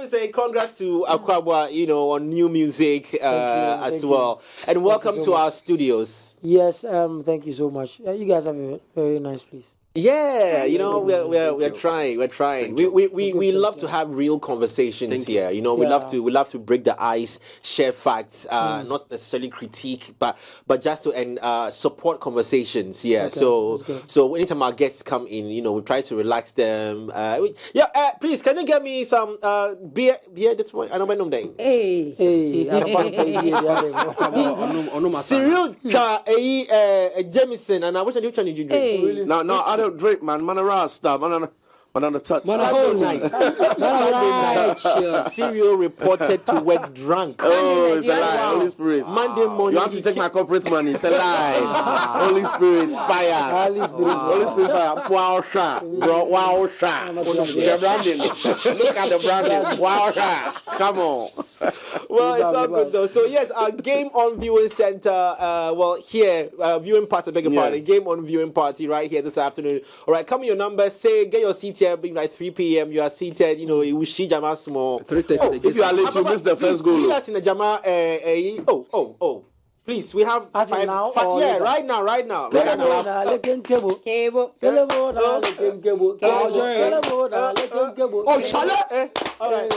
to say congrats to Akwaboah, on new music as well. And welcome to our studios. Yes, thank you so much. You guys have a very nice place. Yeah, we're trying. We love to have real conversations here. We love to break the ice, share facts, not necessarily critique, but just to support conversations. Yeah. Okay, so anytime our guests come in, we try to relax them. Please, can you get me some beer this morning? I don't know my name. Hey. Cyril Jamison, and which one did you drink? No, I don't drink, man. Man, a rasta. Man, on the touch. Sunday night. Cyril reported to work drunk. Oh, it's a lie. Holy Spirit. Monday morning. You have to take my corporate money. It's a lie. Holy Spirit, fire. Holy Spirit, fire. Wow, shot. Bro, wow, shot. The branding. Look at the branding. Wow, shot. Come on. Well, it's all good though. So yes, our Game On Viewing Center, here, viewing party, beg your pardon, Game On Viewing Party right here this afternoon. All right, come in your number, get your seat here, being like 3 p.m. You are seated, Ushi Jama small. 3:30. If you are late, you miss the first goal. Lead us in the Jama, please, we have right now. Right now. Oh, Charlotte! All right.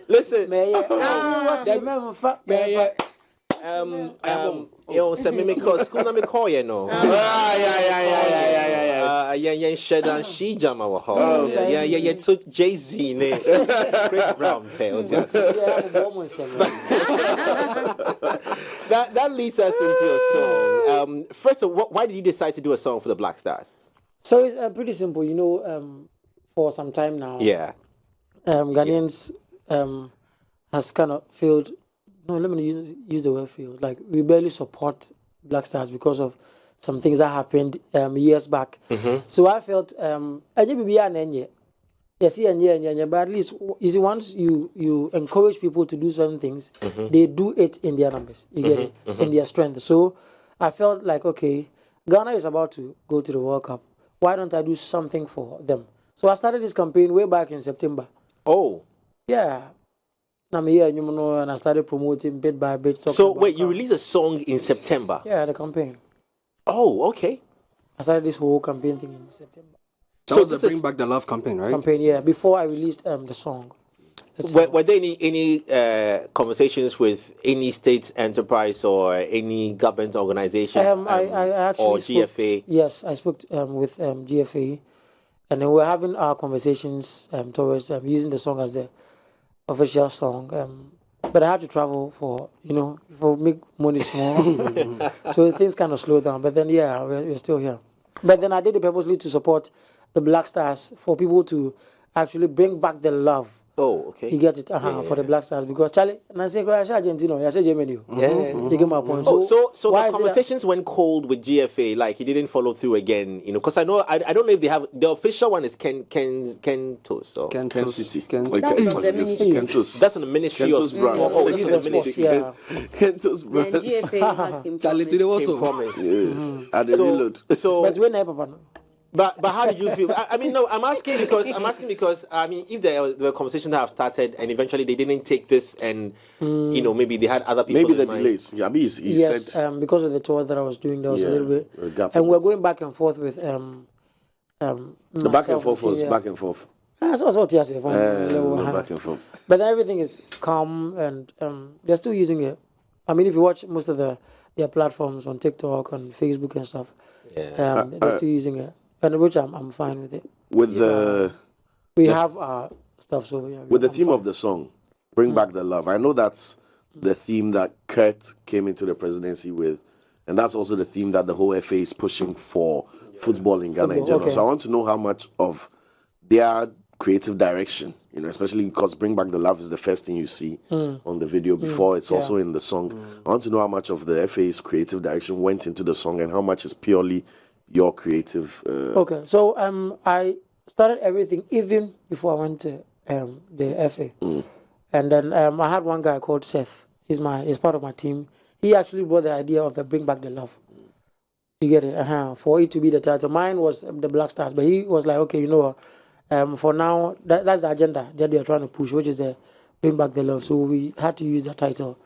Listen, school na me call you know. She jama wa ho. Yeah, so Jay-Z ne. Chris Brown That leads us into your song. First of all, why did you decide to do a song for the Black Stars? So it's pretty simple, for some time now. Yeah. Ghanaians has kind of failed. No, let me use the word failed. Like, we barely support Black Stars because of some things that happened years back. Mm-hmm. So I felt, but at least, you see, once you encourage people to do certain things, they do it in their numbers. You get it? In their strength. So I felt like, okay, Ghana is about to go to the World Cup. Why don't I do something for them? So I started this campaign way back in September. Oh. Yeah. I'm here, and I started promoting bit by bit. So wait, you released a song in September? Yeah, the campaign. Oh, okay. I started this whole campaign thing in September. So the Bring Back the Love campaign, right? Campaign, yeah. Before I released the song. Were there any conversations with any state enterprise or any government organization? I actually or GFA? Yes, I spoke with GFA, and then we were having our conversations towards using the song as the official song. But I had to travel for make money small. So things kind of slowed down. But then, yeah, we're still here. But then I did it purposely to support the Black Stars, for people to actually bring back the love. Oh, okay. You get it for the Black Stars, because Charlie, and I say, Argentina, I say Germany. Yeah. You get my point. So the conversations went cold with GFA, like he didn't follow through again, because I know I don't know if they have the official one is Kentos or Kent City. Kentos. That's on the Ministry of brand. Kentos brand. GFA has him Charlie, did they also promise? At the reload. So, but when Papa. But how did you feel? I'm asking because if there were conversations that have started and eventually they didn't take this, and maybe they had other people. Maybe the delays. Yeah, he said because of the tour that I was doing, there was a little bit, and we're going back and forth with the back and forth was back and forth. That's what I say. Back and forth. But then everything is calm, and they're still using it. I mean, if you watch most of their platforms on TikTok, on Facebook and stuff, they're still using it. And which I'm fine with it. We have our stuff, so yeah. With the theme of the song, Bring Back the Love. I know that's the theme that Kurt came into the presidency with, and that's also the theme that the whole FA is pushing for football in Ghana in general. Okay. So I want to know how much of their creative direction, especially because Bring Back the Love is the first thing you see on the video before it's also in the song. I want to know how much of the FA's creative direction went into the song and how much is purely your creative. Okay, so I started everything even before I went to the FA, and then I had one guy called Seth. He's part of my team. He actually brought the idea of the Bring Back the Love. You get it? For it to be the title. Mine was the Black Stars, but he was like, okay, for now, that's the agenda that they are trying to push, which is the Bring Back the Love. So we had to use the title,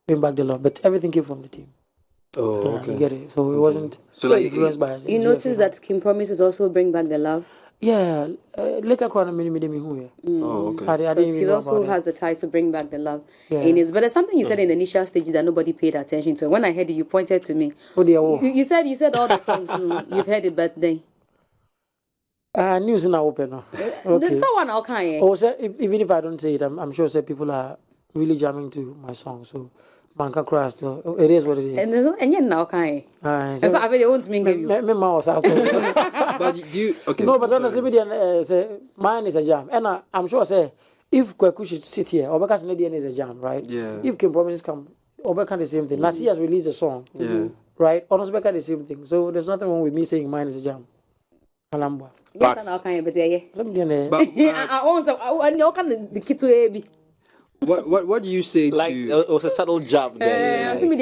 Bring Back the Love. But everything came from the team. Oh, okay. You get it? So it wasn't influenced by... You noticed that Kim Promises also Bring Back the Love? Yeah. Later, okay. I didn't even he know also about has the title Bring Back the Love. Yeah. But there's something you said in the initial stage that nobody paid attention to. When I heard it, you pointed to me. Oh, dear. You said all the songs, you've heard it, but then... News now open. Okay. Someone okay. Oh, so even if I don't say it, I'm sure people are really jamming to my song. So man can cry still. It is what it is. And you're now okay. So I really want to make you. Me mouse has But do you okay? No, but honestly, me say mine is a jam, and I'm sure say if Kweku should sit here, Obeka's Nadian is a jam, right? Yeah. If Kim Promises come, Obeka the same thing. Nasi has released a song. Yeah. Right. Onosbeka the same thing. So there's nothing wrong with me saying mine is a jam. Alamba. Yes, I'm okay, but yeah. What do you say like, to... it was a subtle jab there. That's what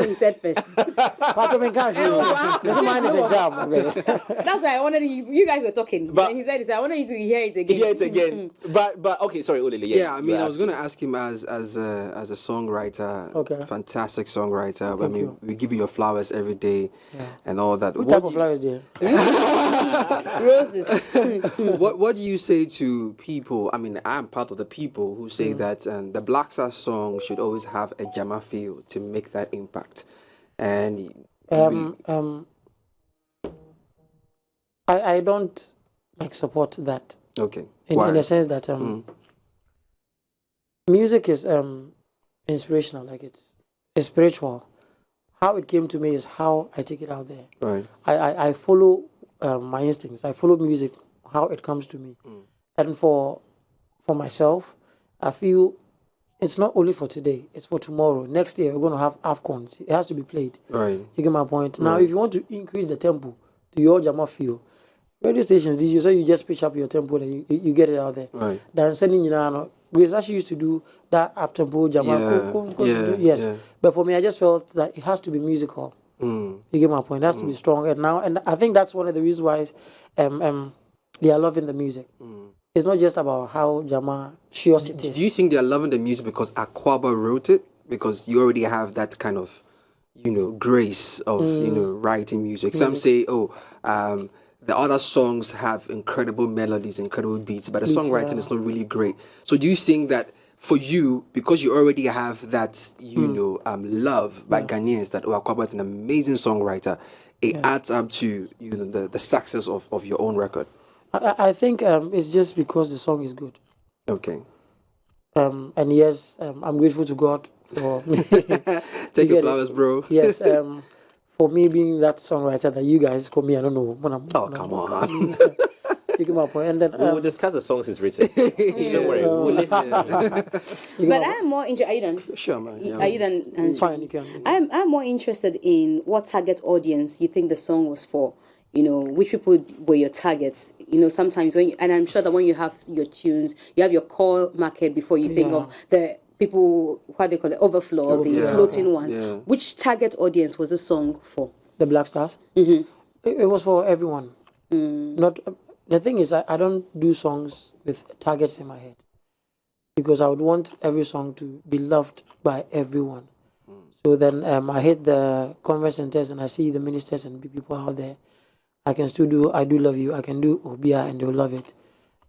he said first. Mine is a jam. That's why I wanted you guys were talking. But he said, I wanted you to hear it again. Hear it again. But okay, sorry, Olele. Yeah, I mean, I was going to ask him as a songwriter, okay, fantastic songwriter. I mean, we give you your flowers every day and all that. What type of flowers do you? Roses. What do you say to people? I mean, I'm part of the people who say that the Black Star song should always have a Jama feel to make that impact. And I don't support that. Okay. In a sense that music is inspirational, like it's spiritual. How it came to me is how I take it out there. Right. I follow my instincts. I follow music how it comes to me, and for myself, I feel it's not only for today, it's for tomorrow. Next year, we're going to have AFCONs. It has to be played. Right. You get my point? Now, if you want to increase the tempo to your Jama feel, radio stations, did you say you just pitch up your tempo and you get it out there? Right. Then sending because actually used to do that up tempo Jama. Yes. Yeah. But for me, I just felt that it has to be musical. You get my point? It has to be strong. And I think that's one of the reasons why they are loving the music. It's not just about how Jama shares it is. Do you think they are loving the music because Akwaboah wrote it? Because you already have that kind of, grace of, writing music. Some say, the other songs have incredible melodies, incredible beats, but the songwriting is not really great. So do you think that for you, because you already have that, love by Ghanaians, that Akwaboah is an amazing songwriter, it adds up to, the success of your own record? I think it's just because the song is good. Okay. And yes, I'm grateful to God for me. Take your flowers, bro. Yes, for me being that songwriter that you guys call me, I don't know. Come on. You get my point. And then we'll discuss the songs he's written. Don't worry, we'll listen. But I am more interested. Are you done? Sure, man. Yeah. Are you done? It's fine, you can. I'm more interested in what target audience you think the song was for. Which people were your targets? Sometimes and I'm sure that when you have your tunes, you have your core market before you think of the people, what they call it, overflow, the floating ones. Yeah. Which target audience was this song for? The Black Stars? It was for everyone. Not the thing is, I don't do songs with targets in my head because I would want every song to be loved by everyone. So then I hit the conference centers and I see the ministers and big people out there. I can still do I Do Love You. I can do Obia and they'll love it.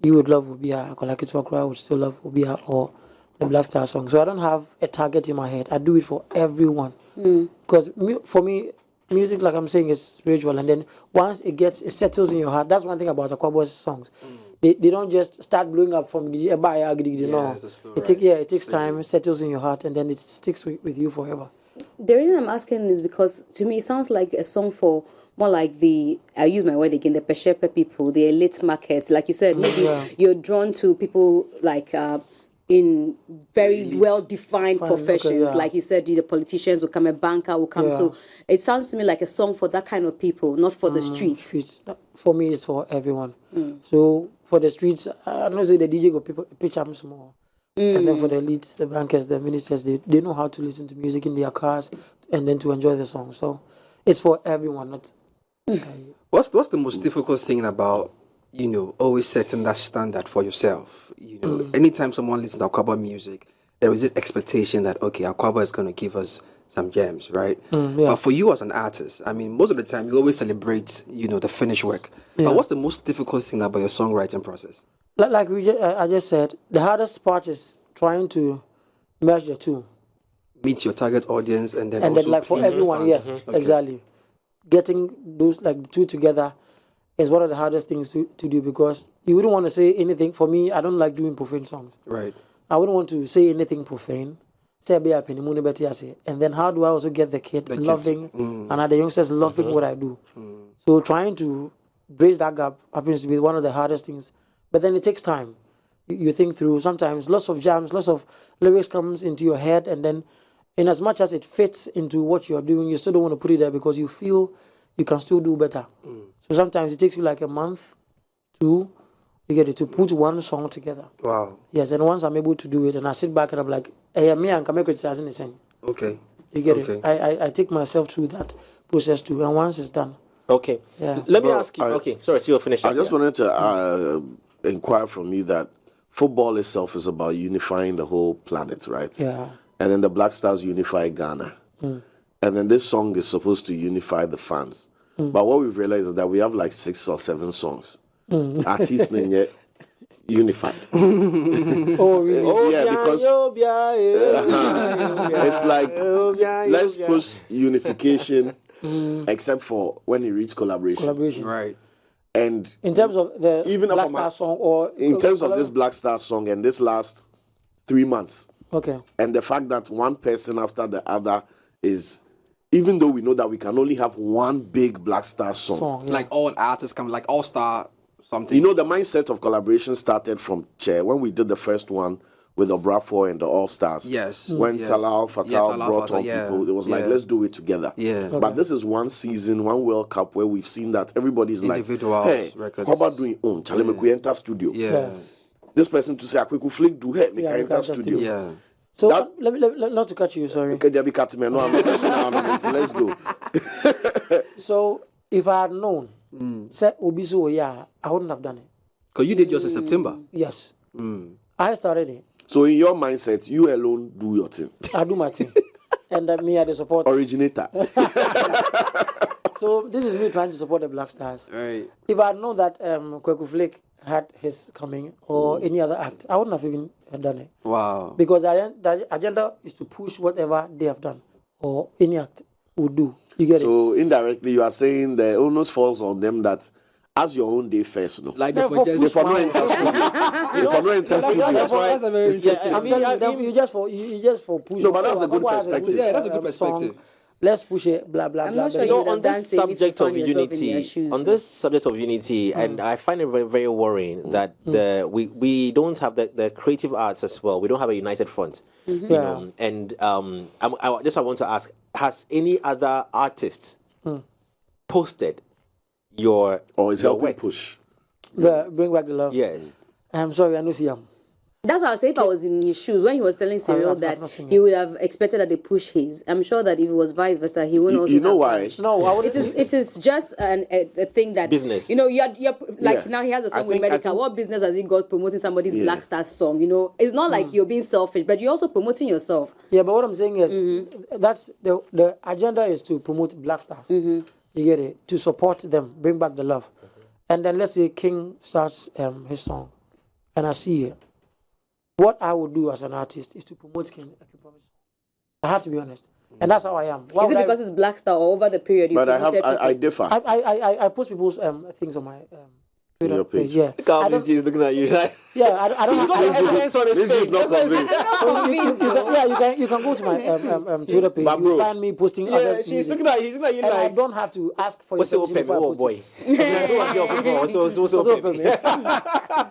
You would love Obia. Akolakitwakra would still love Obia or the Black Star song. So I don't have a target in my head. I do it for everyone. Because for me, music, like I'm saying, is spiritual. And then once it settles in your heart, that's one thing about Akwaboah's songs. They don't just start blowing up from no. It takes time, it settles in your heart, and then it sticks with you forever. The reason I'm asking is because to me it sounds like a song for more like I use my word again, the Peshepe people, the elite market. Like you said, maybe you're drawn to people like in very well-defined professions. Like you said, the politicians will come, a banker will come. So it sounds to me like a song for that kind of people, not for the streets. For me, it's for everyone. So for the streets, I don't say the DJ go pitch up small. And then for the elites, the bankers, the ministers, they know how to listen to music in their cars and then to enjoy the song. So it's for everyone. Not. What's the most difficult thing about always setting that standard for yourself? Anytime someone listens to Akwaboah music, there is this expectation that Akwaboah is going to give us some gems, right? But for you as an artist, I mean, most of the time you always celebrate, the finished work. But what's the most difficult thing about your songwriting process? Like I just said, the hardest part is trying to merge the two. Meet your target audience and then like for everyone, exactly. Getting those like the two together is one of the hardest things to do, because you wouldn't want to say anything. For me, I don't like doing profane songs. Right. I wouldn't want to say anything profane. And then how do I also get the kid loving and the youngsters loving what I do? So trying to bridge that gap happens to be one of the hardest things. But then it takes time. You think through. Sometimes lots of jams, lots of lyrics comes into your head, and then in as much as it fits into what you're doing, you still don't want to put it there because you feel you can still do better. So sometimes it takes you like a month, 2, you get it, to put one song together. Wow. Yes, and once I'm able to do it, and I sit back and I'm like, hey, me and Kameko is anything. Okay. You get it? I take myself through that process too, and once it's done. Okay. Yeah. Let me ask you. Sorry, so you're finished. I just wanted to inquire from you that football itself is about unifying the whole planet, right? Yeah. And then the Black Stars unify Ghana. And then this song is supposed to unify the fans. But what we've realized is that we have like 6 or 7 songs. Artists yet unified. Oh, really? Yeah, because it's like, let's push unification, except for when you reach collaboration. Right. And in terms of the even Black Star song, or in terms of this Black Star song and this last 3 months. Okay. And the fact that one person after the other is, even though we know that we can only have one big Black Star song. Like all artists come, like All Star something. You know, the mindset of collaboration started from Chair when we did the first one with the Obrafour and the All Stars. Yes. When Talal Fatal brought on people, it was like, let's do it together. Yeah. Okay. But this is one season, one World Cup where we've seen that everybody's individuals, like, hey, records. how about doing own? Chale me enter studio. Yeah. This person to say, I quick flick do hey, make enter studio. Yeah. So let me not to cut you, sorry. Let's go. So if I had known, say Obiso, I wouldn't have done it. Because you did yours in September. Yes. I started it. So in your mindset, you alone do your thing. I do my thing. And me are the support. Originator. So this is me trying to support the Black Stars. Right. If I had known that Kweku Flake had his coming or any other act, I wouldn't have even done it. Wow. Because the agenda is to push whatever they have done or any act would do. You get it? So indirectly, you are saying the onus falls on them that as your own day first, no? Like they for just no interested. That's why. You just for push. No, but that's a good perspective. Yeah, that's a good perspective. Let's push it, blah, blah, I'm blah. not sure blah. you On this subject of unity, and I find it very, very worrying that we don't have the creative arts as well. We don't have a united front. You know? And I just want to ask: has any other artist posted your or is helping work? push? Bring back the love. Yes. I'm sorry, I don't see him. That's what I was saying. If I was in his shoes, when he was telling Cyril that he would have expected that they push his, I'm sure that if it was vice versa, he wouldn't also. You know why? No, I wouldn't. It is just a thing that business. You know, you're like now he has a song with Medical. What business has he got promoting somebody's Black Star song? You know, it's not like you're being selfish, but you're also promoting yourself. Yeah, but what I'm saying is that's the agenda is to promote Black Stars. You get it? To support them, bring back the love, and then let's say King starts his song, and I see it. What I would do as an artist is to promote King. I have to be honest, and that's how I am. Is it because it's Black Star or over the period? But I differ. I post people's things on my Twitter page. Yeah. He's looking at you. Like, Yeah, I don't he's got have evidence on his This page. is not convinced. you can go to my Twitter page. But You bro, find me posting Yeah, other she's music. looking at you. He's looking at you And I like, don't have to ask for what's your your permission payment? before I Oh post boy. So payment.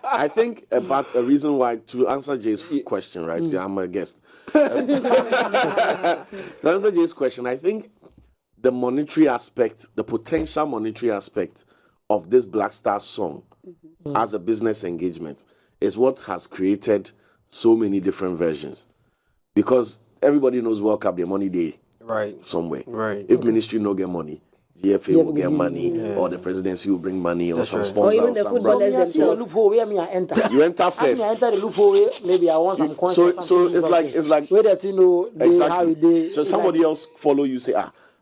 I think about a reason why, to answer Jay's question, right? Yeah, I'm a guest. To answer Jay's question, I think the monetary aspect, the potential monetary aspect of this Black Star song as a business engagement is what has created so many different versions. Because everybody knows World Cup, the money day Right. somewhere. Right. If ministry no get money, GFA will get money, or the presidency will bring money, or some right. sponsor. Or even or the some footballers brand. I see a themselves. loophole where me I enter. You enter As me I first. enter the loophole where maybe I want some coins. So or something, it's like where that you know they how exactly. they So somebody else follow you, say,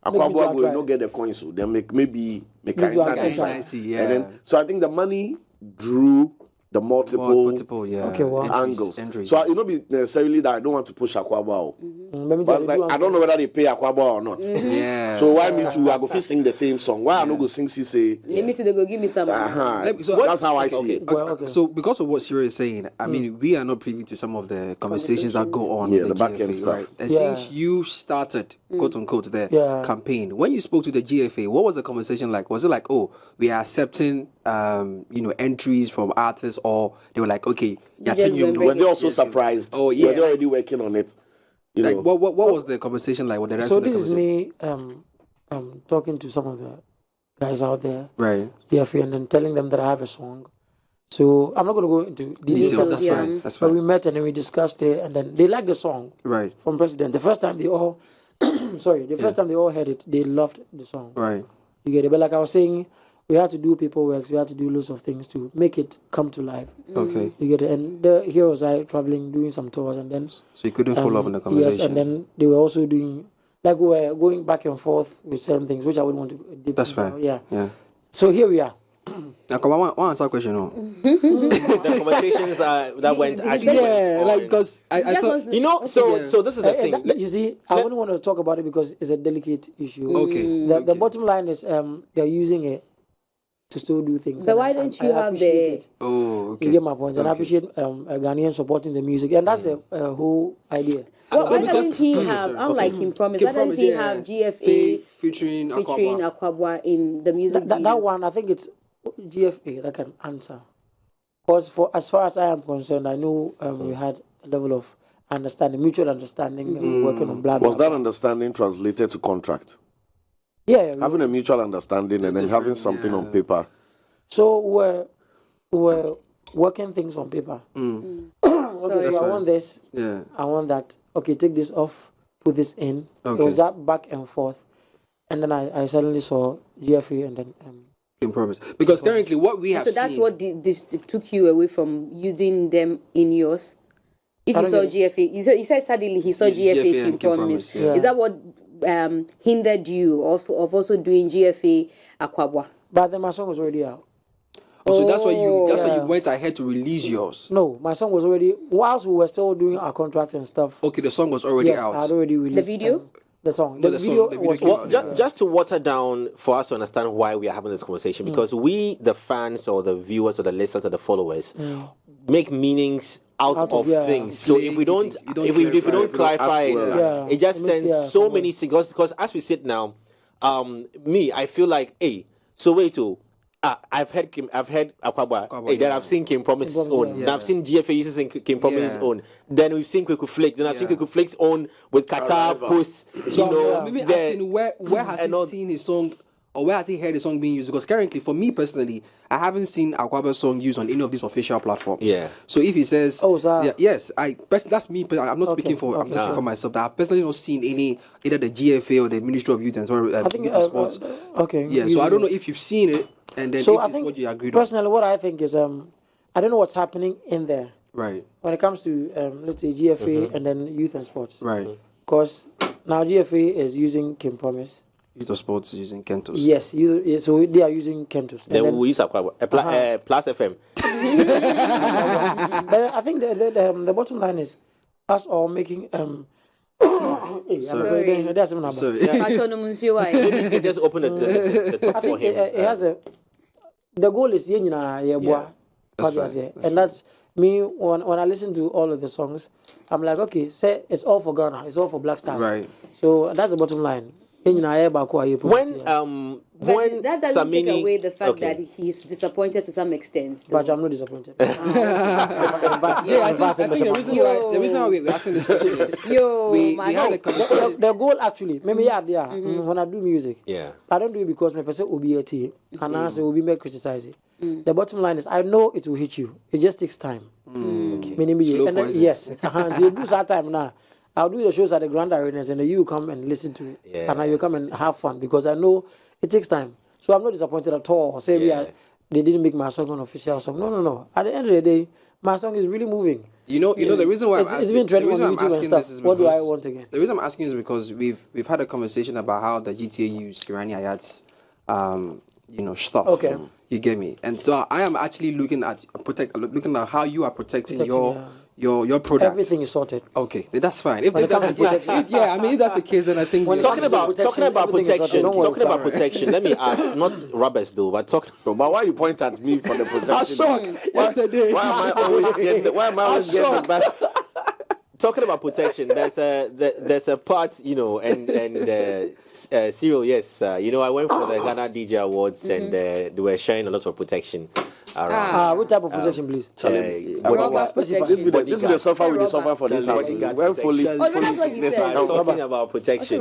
Akwaboah try. will not get the coins, so then maybe make Maybe enter I this can side. see, yeah. And then so I think the money drew the multiple yeah. Okay, well. angles. Entries. So it not be necessarily that I don't want to push Akwaboah. Maybe But it's like, I don't know whether they pay Akwaboah or not. Yeah. So why me too? I go fit sing the same song. Why I no go sing say? Let me to go give me some. That's how I see it. Well, okay. So because of what Siri is saying, I mean, we are not privy to some of the conversations that go on. Yeah, with the back end GFA, stuff. Right? And Yeah. since you started, quote unquote, the Yeah. campaign, when you spoke to the GFA, what was the conversation like? Was it like, oh, we are accepting, entries from artists, or they were like, okay, You just went Were they also surprised? Oh, yeah. Were they already working on it? You like, know. what was the conversation like? What the So this is me talking to some of the guys out there, Right. DFA, and then telling them that I have a song. So I'm not going to go into details, Details, That's yeah. fine. That's but fine. we met and then we discussed it, and then they liked the song Right. from President. The first time they all, first time they all heard it, they loved the song. Right. You get it? But like I was saying, we had to do paperwork, we had to do loads of things to make it come to life. Okay. You get it? And here was I traveling, doing some tours, and then So you couldn't follow up on the conversation. yes, and then they were also doing, like we were going back and forth with certain things, which I wouldn't want to dip That's into. fine. Yeah. Yeah. So here we are. Now, come on, one answer question. No. The conversations that went actually. Yeah, went like on. because I thought. You know, so this is the thing. You see, I wouldn't want to talk about it because it's a delicate issue. Okay. The bottom line is they're using it to still do things. But and why I- don't I you have appreciate the- it. Oh, okay. You get my point, and I Okay. appreciate a Ghanaian supporting the music, and that's the whole idea. Why because- doesn't he Okay, have, sorry. unlike Kim Promise, Kim why doesn't Promise, he yeah. have GFA Faye featuring featuring Akwaboah. Akwaboah in the music That video? one, I think it's GFA that can answer. Because as far as I am concerned, I know we had a level of understanding, mutual understanding, and working on blah blah. Was that blah. understanding translated to contract? Yeah. Having a mutual understanding and then having something on paper. So we're working things on paper. Okay, so I want this. Yeah. I want that. Okay, take this off, put this in. Okay. It was that back and forth. And then I suddenly saw GFA and then Kim Promise. Because currently what we have So that's seen, what this took you away from using them in yours. If I you don't saw get GFA, you said suddenly he saw Yeah, GFA, GFA Kim and Kim Promise. Promise, yeah. Is that what hindered you of also doing GFA Akwaboah? but then my song was already out. so that's why you Yeah. went ahead to release yours. No, my song was already whilst we were still doing our contracts and stuff. Okay, the song was already Yes, out. I had already released video? The song. No, The the song- video the video was came Well, out. just to water down for us to understand why we are having this conversation, because we, the fans or the viewers or the listeners or the followers, make meanings out of yeah. things. So if we don't, Things. You don't if we clarify, don't if you don't clarify ask it, well. Yeah. it just It makes- sends yeah, so some many signals. Because as we sit now, me, I feel like, hey, so wait till. I've heard Akwaboah. Hey, then yeah. I've seen Kim Promise's Kim Promise, own. yeah. Then I've seen GFA using Kim Promise's Yeah. own. Then we've seen Kweku Flake. Then I've seen Yeah. Kweku Flake's own with Qatar Arrival. post. So maybe the- asking where has and he all- seen his song, or where has he heard his song being used? Because currently, for me personally, I haven't seen Akwaboah's song used on any of these official platforms. Yeah. So if he says, Oh, sir. yeah, yes, that's me. I'm not Okay, speaking for. I'm okay. speaking for myself. I've personally not seen any either the GFA or the Ministry of Youth and I think Youth and Sports. okay. Yeah. So I don't know if you've seen it, and then So if I it's think what you agreed on. personally, what I think is I don't know what's happening in there Right. when it comes to let's say GFA and then youth and sports. Right. Because now GFA is using Kim Promise. Youth and Sports using Kentos. Yes, so they are using Kentus. And Then then- we use Akwaboah, Plus FM. but I think the bottom line is us all making hey, Sorry. that's another. Sorry. Passion no Munsi, why? Maybe you can just open the I top for think him. it has the goal is and that's me when I listen to all of the songs, I'm like, okay, say it's all for Ghana, it's all for Black Stars. Right. So that's the bottom line. When that doesn't take away the fact that he's disappointed to some extent. But I'm not disappointed. I think the reason why we're asking this question is we had a conversation. The goal actually, maybe when I do music, I don't do it because my person will be at it and answer will be me criticize it. The bottom line is I know it will hit you. It just takes time. Yes. You do that time now. I'll do the shows at the Grand Arenas and then you come and listen to it. And then you come and have fun because I know it takes time. So I'm not disappointed at all. Say they didn't make my song an official song. No. At the end of the day, my song is really moving. You know the reason why it's been trending on YouTube and stuff. What do I want again? The reason I'm asking is because we've had a conversation about how the GTA used Kirani Ayat's stuff. Okay. You get me? And so I am actually looking at how you are protecting your product. Everything is sorted. Okay, that's fine. If that's the case, if that's the case, then I think talking about protection. Let me ask, not rubbers though, but but why you point at me for the protection? Yesterday. Why am I always getting the back? Talking about protection, there's a part, and Cyril, yes, I went for the Ghana DJ Awards and they were sharing a lot of protection around. What type of protection, please? This be the suffer we suffer for this house. We're fully talking about protection.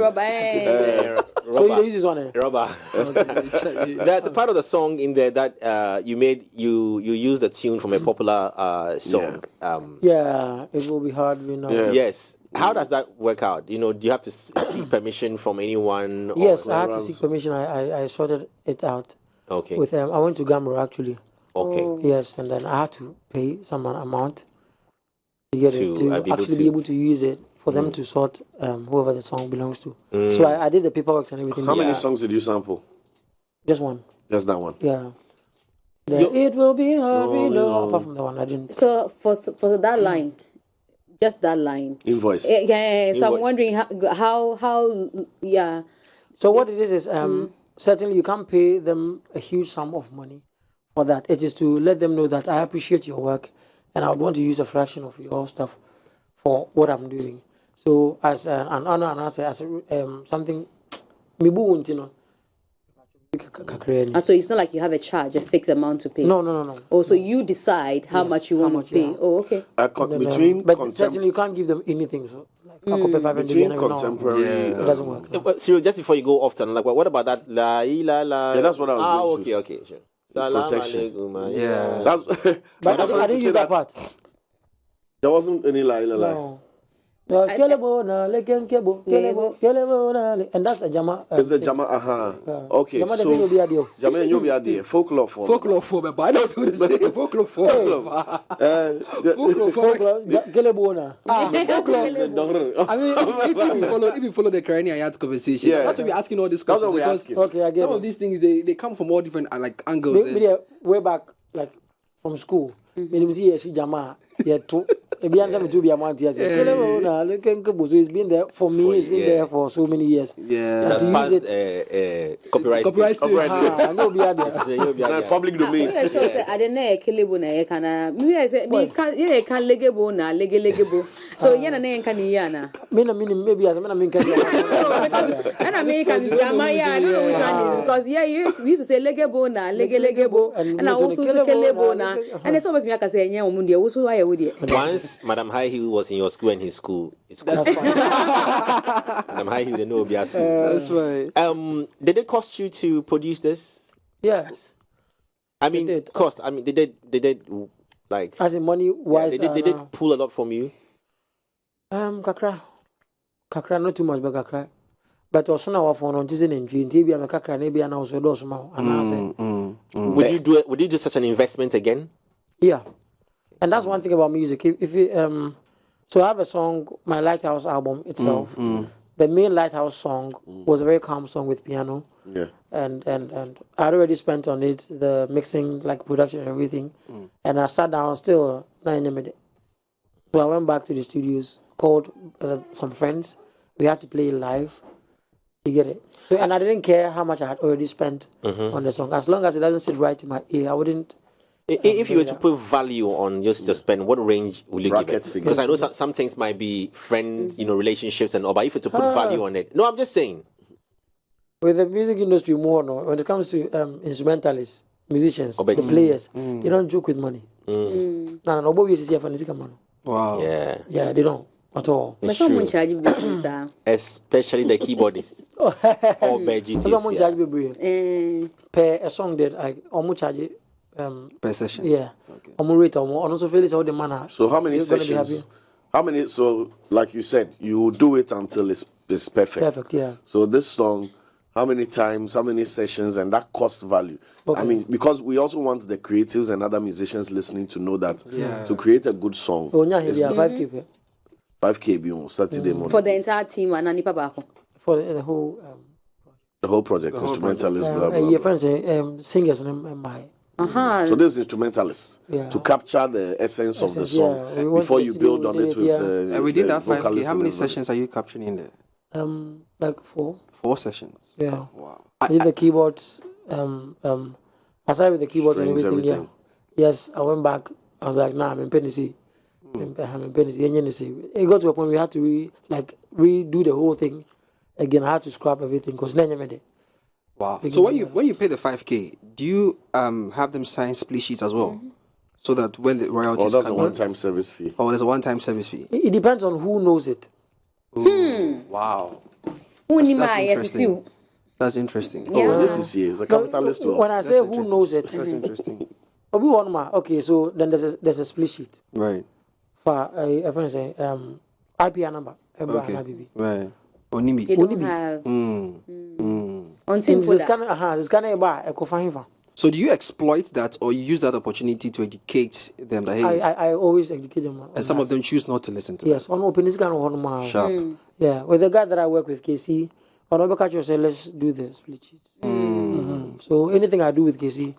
So you use this one, Rubber. There's a part of the song in there that you made. You used a tune from a popular song. It will be hard, Yes. How does that work out? Do you have to seek permission from anyone? Yes, I had to seek permission. I sorted it out. Okay. With I went to Gambro actually. Okay. Yes, and then I had to pay some amount to actually be able to use it for them to sort whoever the song belongs to. So I did the paperwork and everything. How many songs did you sample? Just one. Just that one. Yeah. It will be hard, apart from the one I didn't. So for that line. Just that line. Invoice. So Invoice. I'm wondering how. So what it is certainly you can't pay them a huge sum of money for that. It is to let them know that I appreciate your work and I would want to use a fraction of your stuff for what I'm doing. So as an honor and as something, so it's not like you have a charge, a fixed amount to pay. No. Oh, so you decide how much you want to pay. Yeah. Oh, okay. But certainly you can't give them anything. So between contemporary, it doesn't work. So just before you go off to what about that la? Yeah, that's what I was doing. Okay, sure. Protection. But I didn't use that part. There wasn't any la. No. And that's a Jama. It's a Jama, Okay, Jama so Jama and you'll be at the folklore form. Folklore form, but I know what to say. Folklore form. Folklore. I mean, if you follow the Karani Ayat conversation, that's what we're asking all these questions. Okay, I get some of these things they come from all different angles. Maybe way back, like from school. Jama. So it's been there for me. It's been there for so many years. Yeah, to use it. Copyright. Public domain. So maybe as a man can. And American because we used to say legebo and I also say kelebo and it's always me say once Madam High Heel was in your school and his school, that's fine. Madam High Heel, they know be a school. That's right. Did it cost you to produce this? Yes. I mean, did. Cost. I mean, they did like as in money wise. They did pull a lot from you. Kakra, not too much, but Kakra. But also now for on this and maybe I'm a Kakra, maybe and also those small. Would you do such an investment again? Yeah. And that's one thing about music. If you so I have a song, my Lighthouse album itself. The main Lighthouse song was a very calm song with piano. Yeah. And I had already spent on it the mixing, like production and everything. And I sat down still 9 minutes. So I went back to the studios, called some friends. We had to play it live. You get it? So, and I didn't care how much I had already spent on the song. As long as it doesn't sit right in my ear, I wouldn't. If you were to put value on just to spend, what range will you give Bracket it? figures. Because I know some things might be friends, relationships and all, but if you were to put value on it. No, I'm just saying. With the music industry more, no, when it comes to instrumentalists, musicians, the players, they don't joke with money. No, nobody uses here for money. Wow. Yeah, they don't at all. But someone charge business, Especially the keyboardists. Or BGTs. Someone charge me per a song that I almost charge Per session. Yeah. Okay. Rate and also feel it's all the manner. So how many sessions? How many? So like you said, you do it until it's perfect. Perfect, yeah. So this song, how many times, how many sessions, and that cost value. Okay. I mean, because we also want the creatives and other musicians listening to know that to create a good song, is 5K. 5K Saturday morning. For the entire team and Nanipa Bako. For the whole project, instrumentalists, blah blah. Your friends, singers, and my. So this is instrumentalists to capture the essence of the song before you build on it with the. And within that 5K, how many sessions are you capturing in there? Like 4. 4 sessions. Yeah. Wow. I did the keyboards. I started with the keyboards Strings, and everything. everything. Yeah. Yes, I went back. I was like, nah, I'm in Tennessee. I'm in Tennessee. It got to a point we had to redo the whole thing again. I had to scrap everything because then you made it. Wow. So when you pay the 5K, do you have them sign split sheets as well? So that when the royalties that's come a one-time service fee. Oh, there's a one-time service fee. It depends on who knows it. Wow. That's interesting. That's interesting. Yeah. Oh, this is here. It's a capitalist world. When I say who knows it, That's interesting. Okay, so then there's a split sheet. Right. For a friend say IP number. Okay. Right. Onimi. They don't have. So do you exploit that or you use that opportunity to educate them that hey I always educate them and some of them choose not to listen to yes on open this kind of sharp. Yeah, with the guy that I work with, KC, on Obakacho say let's do the split sheets. So anything I do with KC,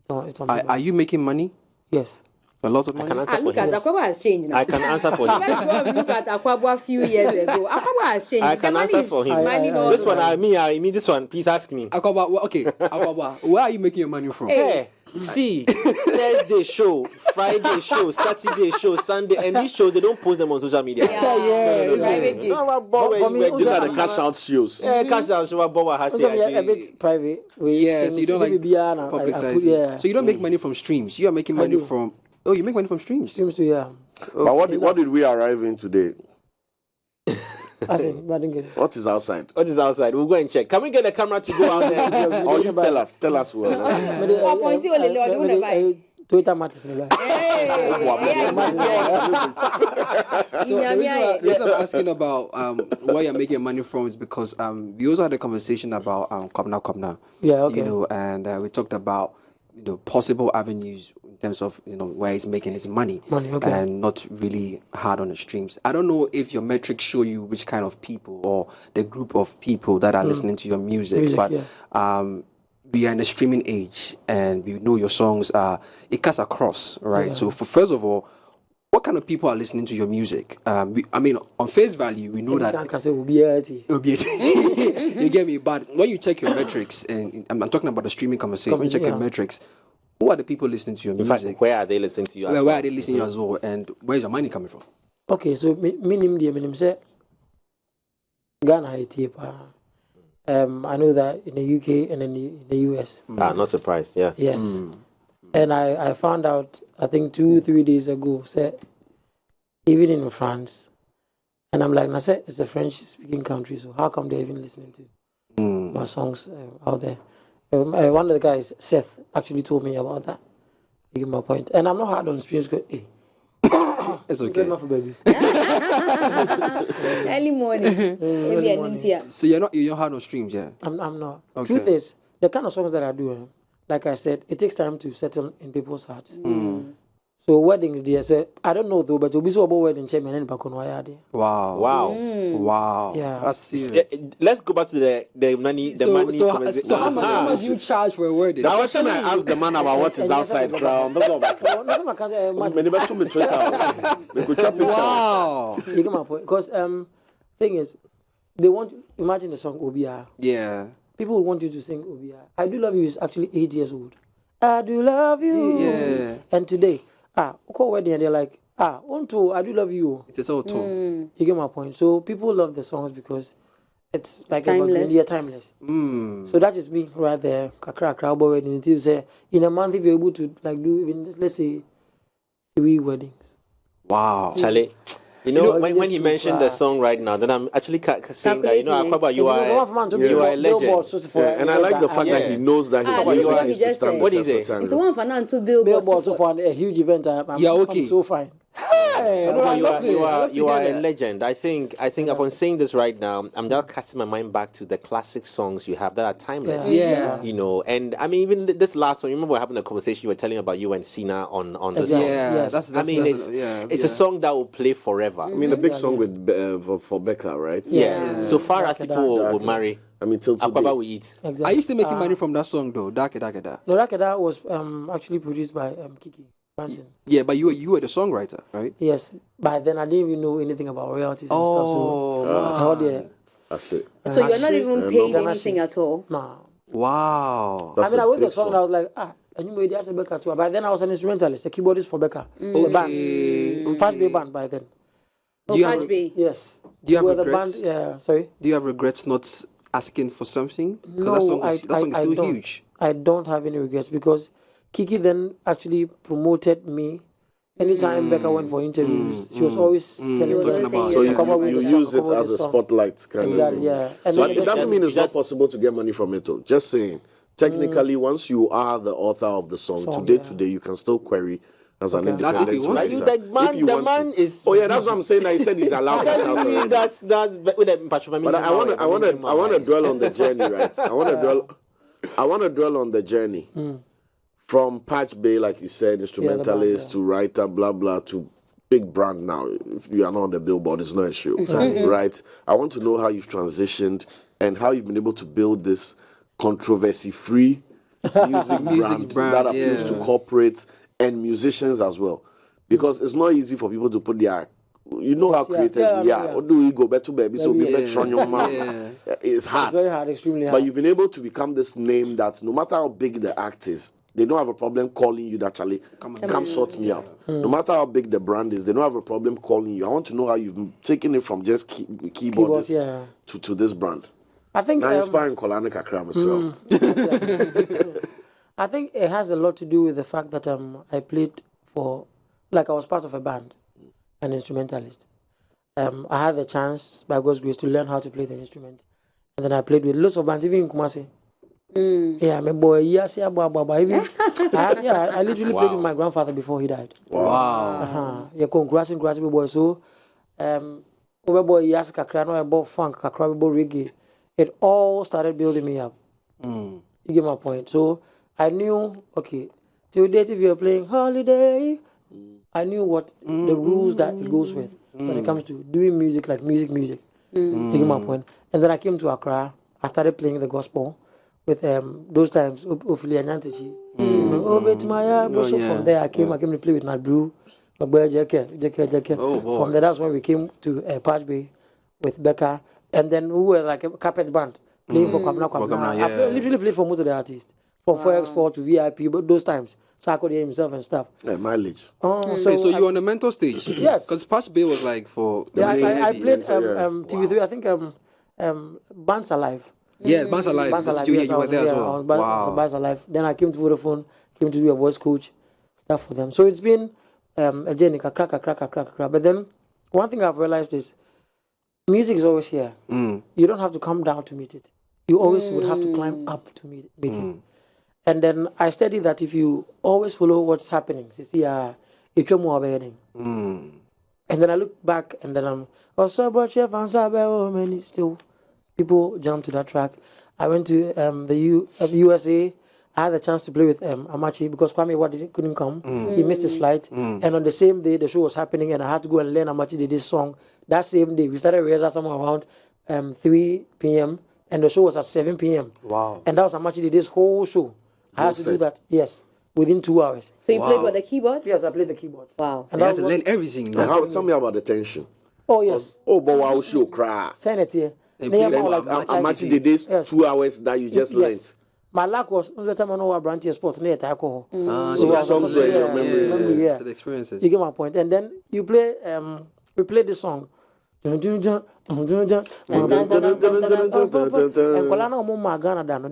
it's on are you making money? Yes. A lot of money. Look at Akwaboah has changed now. I can answer for him. Let's go and look at Akwaboah a few years ago. Akwaboah has changed. I can answer for him. This one, I mean, this one. Please ask me. Akwaboah, okay. Akwaboah, where are you making your money from? Hey, see, Thursday show, Friday show, Saturday show, Sunday, and these shows they don't post them on social media. Private gigs. These are the cash out shows. Cash out show. A bit private. Yes, you don't like publicize. So you don't make money from streams. You are making money from. Oh, you make money from streams? Streams too, yeah. But what did we arrive in today? I didn't get it. What is outside? What is outside? We'll go and check. Can we get the camera to go out there? Or you tell us well. Toyota Matis. So the reason I'm asking about where you're making money from is because we also had a conversation about Kwabna. Yeah, okay. And we talked about possible avenues in terms of where he's making his money, okay. And not really hard on the streams. I don't know if your metrics show you which kind of people or the group of people that are listening to your music but we are in a streaming age, and we know your songs it cuts across, right? Yeah. So first of all, what kind of people are listening to your music? I mean, on face value, we know that you get me. But when you check your metrics, and I'm talking about the streaming conversation, when you check your metrics, who are the people listening to your music? In fact, where are they listening to you? Where are they listening to you as well? And where's your money coming from? Okay, so minim say Ghana I know that in the UK and in the US. Not surprised, yeah. Yes. And I found out, I think 2-3 days ago, even in France, and I'm like, it's a French-speaking country, so how come they're even listening to my songs out there? One of the guys, Seth, actually told me about that. You get my point. And I'm not hard on streams. Hey. It's okay. Enough, baby. Early morning. So you're not hard on streams, yeah? I'm not. Okay. Truth is, the kind of songs that I do, like I said, it takes time to settle in people's hearts. So weddings, dear, I don't know though, but you'll be so about wedding chairman and back on wire. Wow. Yeah. That's serious. Let's go back to the money. So how much do you charge for a wedding? That question I asked the man about what is outside ground. Wow. You get my point. Because thing is, they want, imagine the song Obia. Yeah. People would want you to sing Obia. I Do Love You is actually 8 years old. I do love you. Yeah. And today, call wedding and they're like, Unto, I do love you. It is all tone. You get my point. So people love the songs because it's like Timeless. timeless. Mm. So that is me right there. Kakra wedding. Until say in a month if you're able to like do even let's say 3 weddings. Wow. Charlie. You know, when you mentioned the song right now, then I'm actually saying that, Akwaboah, you are a legend. And I like the fact that he knows that his music is to stand the test of time. It's one for now to billboard. So for a huge event, I'm so fine. Hey, you are a legend. I think upon saying this right now, I'm just casting my mind back to the classic songs you have that are timeless. Yeah. You know, and I mean, even this last one, you remember we're having a conversation you were telling about you and Sina on the song. Yeah, Yes. It's a song that will play forever. I mean, the big song with for Becca, right? Yes. So far as people will marry, I mean, till today. Akwaboah will eat. Exactly. Are you still making money from that song though? Dake Da? No, that was actually produced by Kiki Banson. Yeah, but you were the songwriter, right? Yes. By then I didn't even know anything about royalties and stuff. So That's it. So you're not even paid anything at all? nah. Wow. That's I a wrote the big song and I was like, and you made the Becca too. By then I was an instrumentalist, a keyboardist for Becca. The band. Patch Bay band by then. Patch Bay. Yes. Do you have We were regrets? the band, yeah, sorry. Do you have regrets not asking for something? Because No, that song is still don't. huge. I don't have any regrets because Kiki then actually promoted me. Anytime Becca went for interviews, she was always telling me. So you use it as a spotlight kind Exactly, of. yeah. And So then it doesn't mean it's not possible to get money from it, though. Just saying. Technically, once you are the author of the song, today you can still query as an That's if independent you want writer. to. The man is. Oh yeah, that's what I'm saying. I said he's allowed to shout already. That's with the But I want to dwell on the journey, right? I want to dwell on the journey. From Patch Bay, like you said, instrumentalist to writer, blah blah, to big brand now. If you are not on the billboard, it's not an issue, right? I want to know how you've transitioned and how you've been able to build this controversy-free music brand that appeals to corporates and musicians as well, because it's not easy for people to put their. You know how creators we are. Or do we go back to baby? So be back on your mouth. It's hard. It's very hard, extremely hard. But you've been able to become this name that no matter how big the act is, they don't have a problem calling you that Charlie, come sort me out. No matter how big the brand is, they don't have a problem calling you. I want to know how you've taken it from just keyboardist to this brand. I think now inspiring Kolani Kakram as well. I think it has a lot to do with the fact that I played for, like I was part of a band, an instrumentalist. I had the chance, by God's grace, to learn how to play the instrument. And then I played with lots of bands, even in Kumasi. Yeah, my boy, yes, yeah, I literally played with my grandfather before he died. Wow. Yeah, grassy boy. So, over boy, yes, Kakrano, about funk, Kakrabi, reggae. It all started building me up. You get my point. So I knew, okay, till date if you're playing Holiday, I knew what the rules that it goes with when it comes to doing music, like music. You get my point. And then I came to Accra. I started playing the gospel with those times Ophelia and Yantichi. From there I came to play with Nat Brew, my boy Jackie. From there that's when we came to Patch Bay with Becca, and then we were like a carpet band playing for Kwabena. I literally played for most of the artists, from 4x4 to VIP, but those times Sarkodie himself and stuff. Yeah, mileage. So you're on the mentor stage? Yes. Because Patch Bay was like for. I played TV3. I think Bands Alive. Yeah, Bands Alive. Bands Alive. You were there as well. Bands Alive. Then I came to Vodafone, came to do a voice coach stuff for them. So it's been a journey, a crack. But then one thing I've realized is music is always here. You don't have to come down to meet it. You always would have to climb up to meet it. And then I studied that if you always follow what's happening, and then I look back and then I'm still people jump to that track. I went to the USA. I had the chance to play with Amachi because Kwame Wade couldn't come. He missed his flight. And on the same day the show was happening and I had to go and learn Amachi did this song. That same day we started rehearsal somewhere around 3 p.m. and the show was at 7 p.m. Wow. And that was Amachi did this whole show. I had to do that, yes, within 2 hours. So you played with the keyboard? Yes, I played the keyboard. Wow. And You had to learn everything. Tell me about the tension. Oh, yes. Oh, but wow, show cry. Send it here. I'm actually the days 2 hours that you just learned. My luck was the time I know what branch sports near alcohol. So songs were your memory. So the experiences. You get my point. And then you play we play this song. And the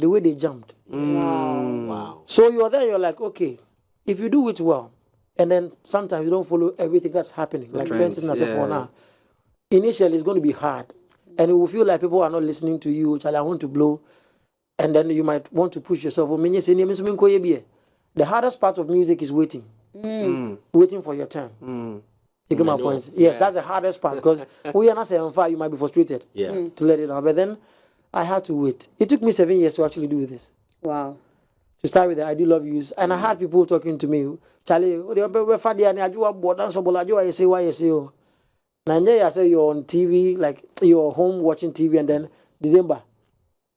way they jumped. Wow. So you're there, you're like, okay, if you do it well, and then sometimes you don't follow everything that's happening, like for instance, for now, initially it's going to be hard. And it will feel like people are not listening to you. Charlie, I want to blow. And then you might want to push yourself. The hardest part of music is waiting. Waiting for your turn. You get my point? Yes, that's the hardest part because we are not saying fire, you might be frustrated to let it out. But then I had to wait. It took me 7 years to actually do this. Wow. To start with the I Do Love Yous. And I had people talking to me, Charlie, I say you're on TV, like you're home watching TV, and then December,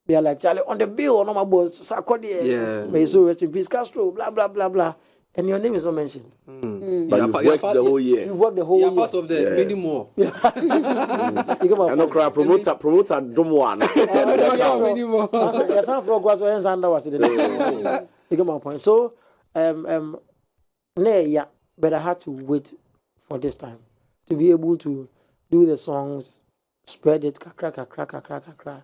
they are like, Charlie, on the bill, no my boss, Sarkodie, may so rest in peace, Castro, blah, blah, blah, blah. And your name is not mentioned. But you've worked the whole year. You've worked the whole year. You're part of the many more. I know, cry, promoter, dumb one. Many more. Yes, I'm for was you get my point. So, but I had to wait for this time to be able to do the songs, spread it, kakra.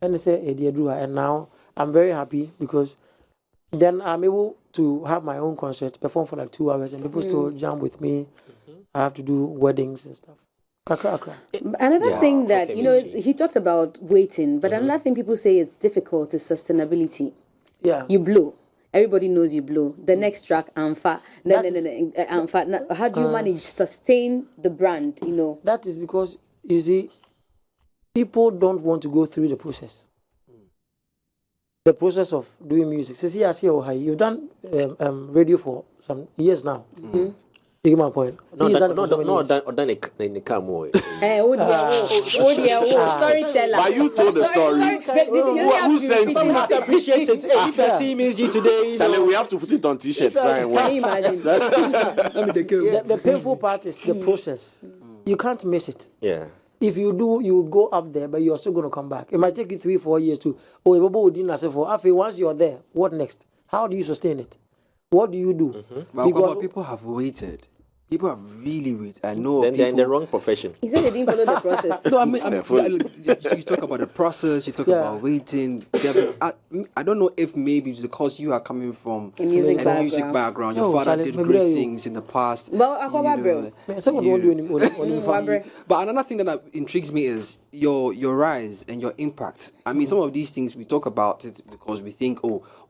And they say, and now I'm very happy because then I'm able to have my own concert, perform for like 2 hours, and people still jam with me. I have to do weddings and stuff. Another thing that, he talked about waiting, but another thing people say is difficult is sustainability. Yeah. You blow. Everybody knows you blow. The next track, Anfa. How do you manage sustain the brand, That is because, you see, people don't want to go through the process. The process of doing music. You've done radio for some years now. You get my point. Not done in the car more. Storyteller. But you told the story. Who sent you? I appreciate it. If I see Miss G today, Charlie, we have to put it on t-shirts. Can you imagine? The painful part is the process. You can't miss it. Yeah. If you do, you would go up there, but you're still going to come back. It might take you 3-4 years to, once you're there, what next? How do you sustain it? What do you do? But people have waited. People have really waited. I know. Then they're in the wrong profession. He said they didn't follow the process. No, you talk about the process, you talk about waiting. I don't know if maybe it's because you are coming from a music background. Your father did great things in the past. But Akwaboah, But another thing that intrigues me is your rise and your impact. I mean, some of these things we talk about it because we think,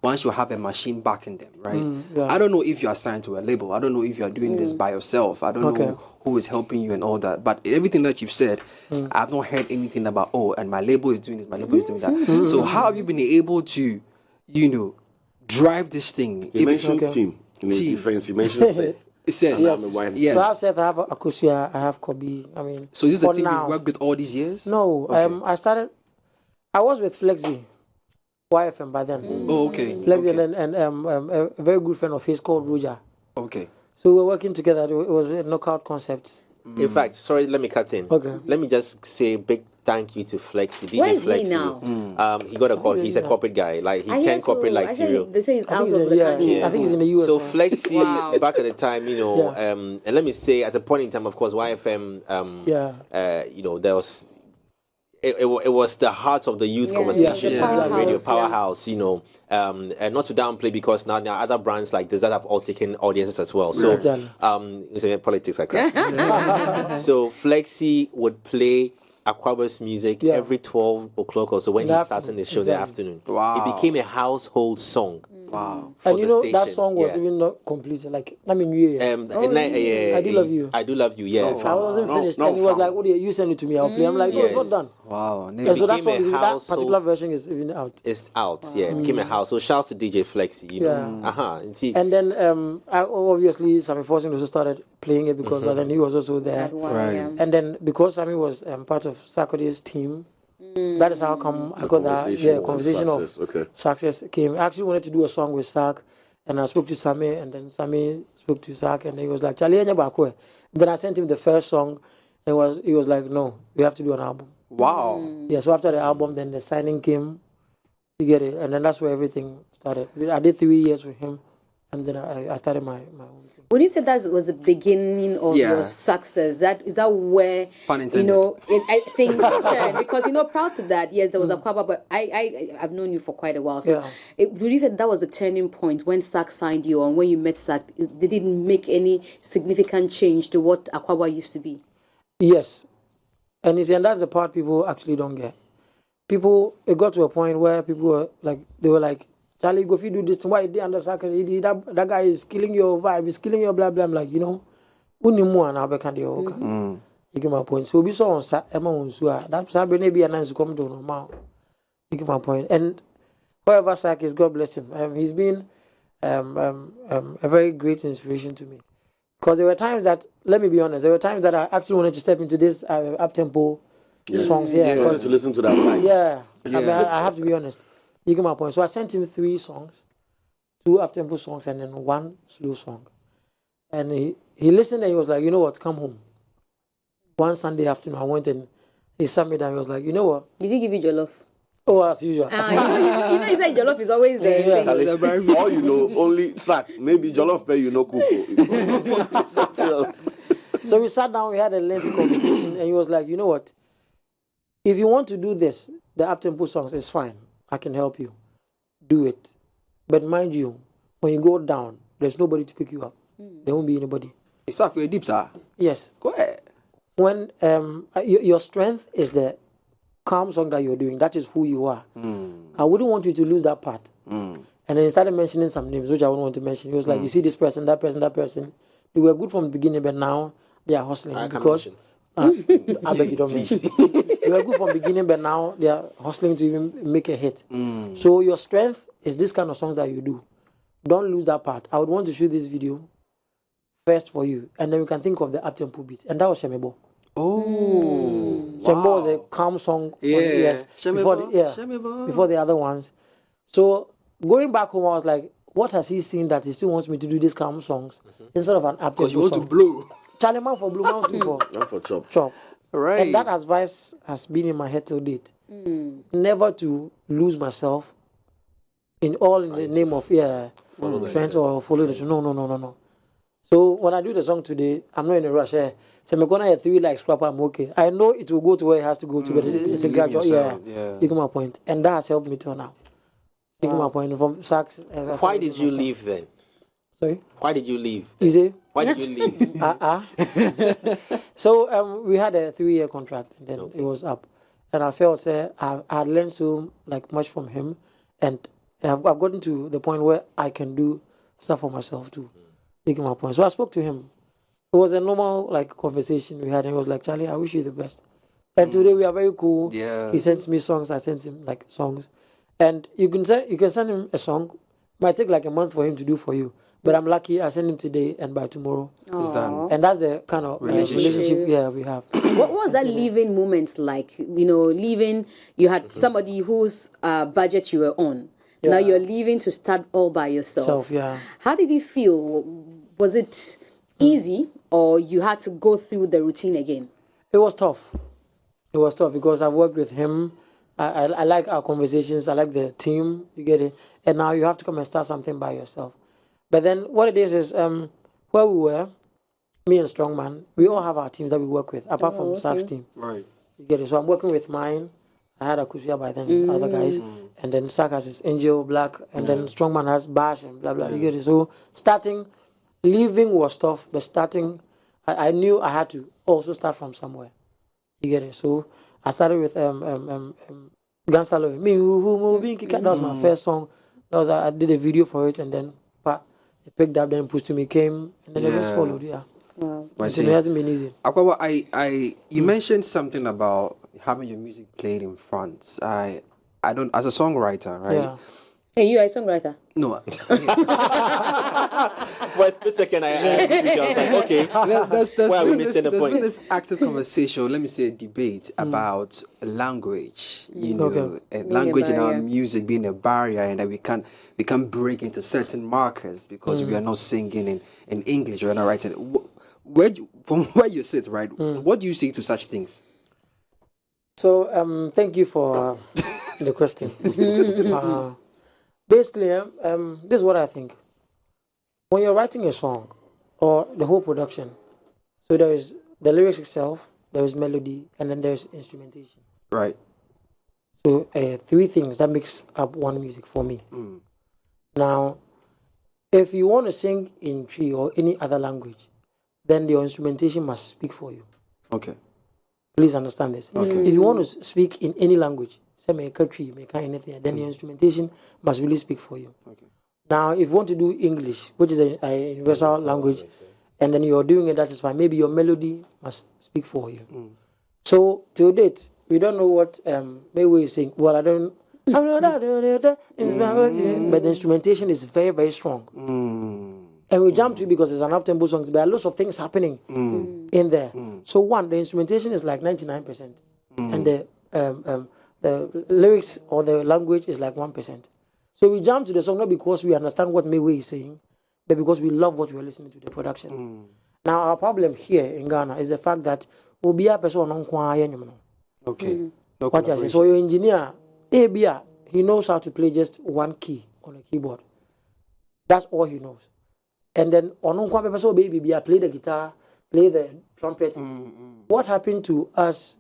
once you have a machine backing them, right? I don't know if you are signed to a label. I don't know if you are doing this by yourself. I don't know who is helping you and all that. But everything that you've said, I've not heard anything about, and my label is doing this, my label is doing that. So how have you been able to, drive this thing? You mentioned team. In defense, you mentioned Seth. It says, yes. So I have Seth, I have Akusia, I have Kobe. I mean, so this is the team you worked with all these years? No, I was with Flexi. YFM by then. Oh, okay. Flexi and a very good friend of his called Roger. Okay. So we were working together. It was a knockout concepts. In fact, sorry, let me cut in. Okay. Let me just say a big thank you to Flexi, DJ Where is Flexi. He now? He got a call. He's a corporate guy. Like he turned corporate like cereal. They say he's out of the country. I think he's in the US. So Flexi, back at the time, and let me say at the point in time, of course, YFM, there was. It was the heart of the youth conversation, radio powerhouse, and not to downplay because now there are other brands like this that have all taken audiences as well. So, it's politics like that. So Flexi would play Akwaboah's music every 12 o'clock or so when he's starting the show in the afternoon. Wow. It became a household song. Wow. And that song was even not complete. Like, I do love you. I do love you, yeah. I wasn't finished. And he was like, you send it to me, I'll play. I'm like, no, it's not done. Wow. And so that song, that particular version is even out. It's out, It became a house. So shouts to DJ Flexi, And then obviously Sammy Fortune also started playing it because but then he was also there. Right. And then because Sammy was part of Sarkodie's team, that is how come I got that conversation of success came. I actually wanted to do a song with Sark, and I spoke to Sammy, and then Sammy spoke to Sark, and he was like, Charlie, then I sent him the first song, and he was like, no, we have to do an album. Wow. Yeah, so after the album, then the signing came. You get it, and then that's where everything started. I did 3 years with him, and then I started my own thing. When you said that was the beginning of your success, is that where Pun intended. things turned? Because proud to that, yes, there was Akwaboah, but I've known you for quite a while. So when you said that was a turning point when Sark signed you, and when you met Sark, did it make any significant change to what Akwaboah used to be? Yes, and you see, and that's the part people actually don't get. People, it got to a point where people were like, Charlie, go if you do this thing, why did under Sarkodie? That guy is killing your vibe, he's killing your blah blah. I'm like, unimu and Abekandi. You get my point. So we saw on Emma Unsua, that Saturday be a nice come to normal. You get my point. And whoever Sark is, God bless him. He's been a very great inspiration to me. Because there were times that, let me be honest, there were times that I actually wanted to step into this up-tempo songs. Yeah, to listen to that voice. Yeah. I mean, I have to be honest. You get my point. So I sent him 3 songs, 2 up-tempo songs, and then 1 slow song. And he listened and he was like, you know what, come home. One Sunday afternoon, I went and he sat me down. He was like, you know what? Did he give you jollof? Oh, as usual. He said jollof is always there. Yeah. All only Sark. Maybe jollof pay cook. Something else. So we sat down, we had a lengthy conversation, and he was like, you know what? If you want to do this, the up-tempo songs, it's fine. I can help you. Do it. But mind you, when you go down, there's nobody to pick you up. There won't be anybody. Exactly, deep, sir. Yes. Go ahead. When your strength is the calm song that you're doing, that is who you are. I wouldn't want you to lose that part. And then he started mentioning some names, which I wouldn't want to mention. He was like, you see this person, that person, that person. They were good from the beginning, but now they are hustling. I beg you don't mention. They were good from the beginning, but now they are hustling to even make a hit. So your strength is this kind of songs that you do. Don't lose that part. I would want to shoot this video first for you, and then we can think of the up-tempo beat. And that was Shemebo. Oh, Shemebo was a calm song. Before the other ones. So going back home, I was like, what has he seen that he still wants me to do these calm songs instead of an up-tempo song? Because you want to blow. Charlie man for blue, man for chop. Right. And that advice has been in my head till date. Never to lose myself in the name of friends or follow the no. So when I do the song today, I'm not in a rush. So I'm gonna have 3 likes, proper. I'm okay. I know it will go to where it has to go to, but it's a gradual. You get my point, and that has helped me till now. You get my point from Sark. Why did you leave then? Sorry. Why did you leave? You see? Why did you leave? So we had a 3-year contract, and then it was up, and I felt I had learned so much from him, and I've gotten to the point where I can do stuff for myself too. You get my point. So I spoke to him. It was a normal conversation we had, and he was like, Charlie, I wish you the best. And today we are very cool. Yeah. He sends me songs. I send him songs, and you can send him a song. Might take a month for him to do for you. But I'm lucky, I send him today, and by tomorrow it's done. And that's the kind of relationship we have. What was that leaving moment like? Leaving, you had somebody whose budget you were on. Now you're leaving to start all by yourself. How did it feel? Was it easy, or you had to go through the routine again? It was tough. It was tough because I've worked with him. I like our conversations. I like the team. You get it? And now you have to come and start something by yourself. But then what it is where we were, me and Strongman, we all have our teams that we work with, apart from Sark's team. Right. You get it? So I'm working with mine. I had Akusia by then, other guys. And then Sark has his Angel, Black, and then Strongman has Bash and blah, blah. You get it? So leaving was tough, but starting, I knew I had to also start from somewhere. You get it? So I started with Gangsta Love. Me, that was my first song. I did a video for it, and then it picked up, then Push to Me came, and then the rest followed. Wow. So it hasn't been easy. Akwaboah, you mentioned something about having your music played in front. I don't, as a songwriter, right? Yeah. Hey, you are a songwriter? No. For a split second, I was like, okay. There's been this active conversation, let me say a debate about language, language in our music being a barrier, and that we can't break into certain markers because we are not singing in English, or not writing. From where you sit, right? What do you say to such things? So thank you for the question. Basically, this is what I think. When you're writing a song or the whole production, so there is the lyrics itself, there is melody, and then there's instrumentation. Right. So 3 things that makes up one music for me. Now, if you want to sing in Tree or any other language, then your instrumentation must speak for you. Okay. Please understand this. Okay. If you want to speak in any language, say make a tree, make anything, then your instrumentation must really speak for you. Okay. Now, if you want to do English, which is a universal language, and then you're doing it, that is fine. Maybe your melody must speak for you. So, to date, we don't know what Maywe is saying. Well, I don't. But the instrumentation is very, very strong. And we jump to it because it's an up-tempo song. There are lots of things happening in there. So, one, the instrumentation is like 99%. And the lyrics or the language is like 1%. So we jump to the song not because we understand what Maywe is saying, but because we love what we're listening to, the production. Now, our problem here in Ghana is the fact that Okay. what you say. So your engineer, ABA, he knows how to play just one key on a keyboard. That's all he knows. And then play the guitar, play the trumpet. What happened to us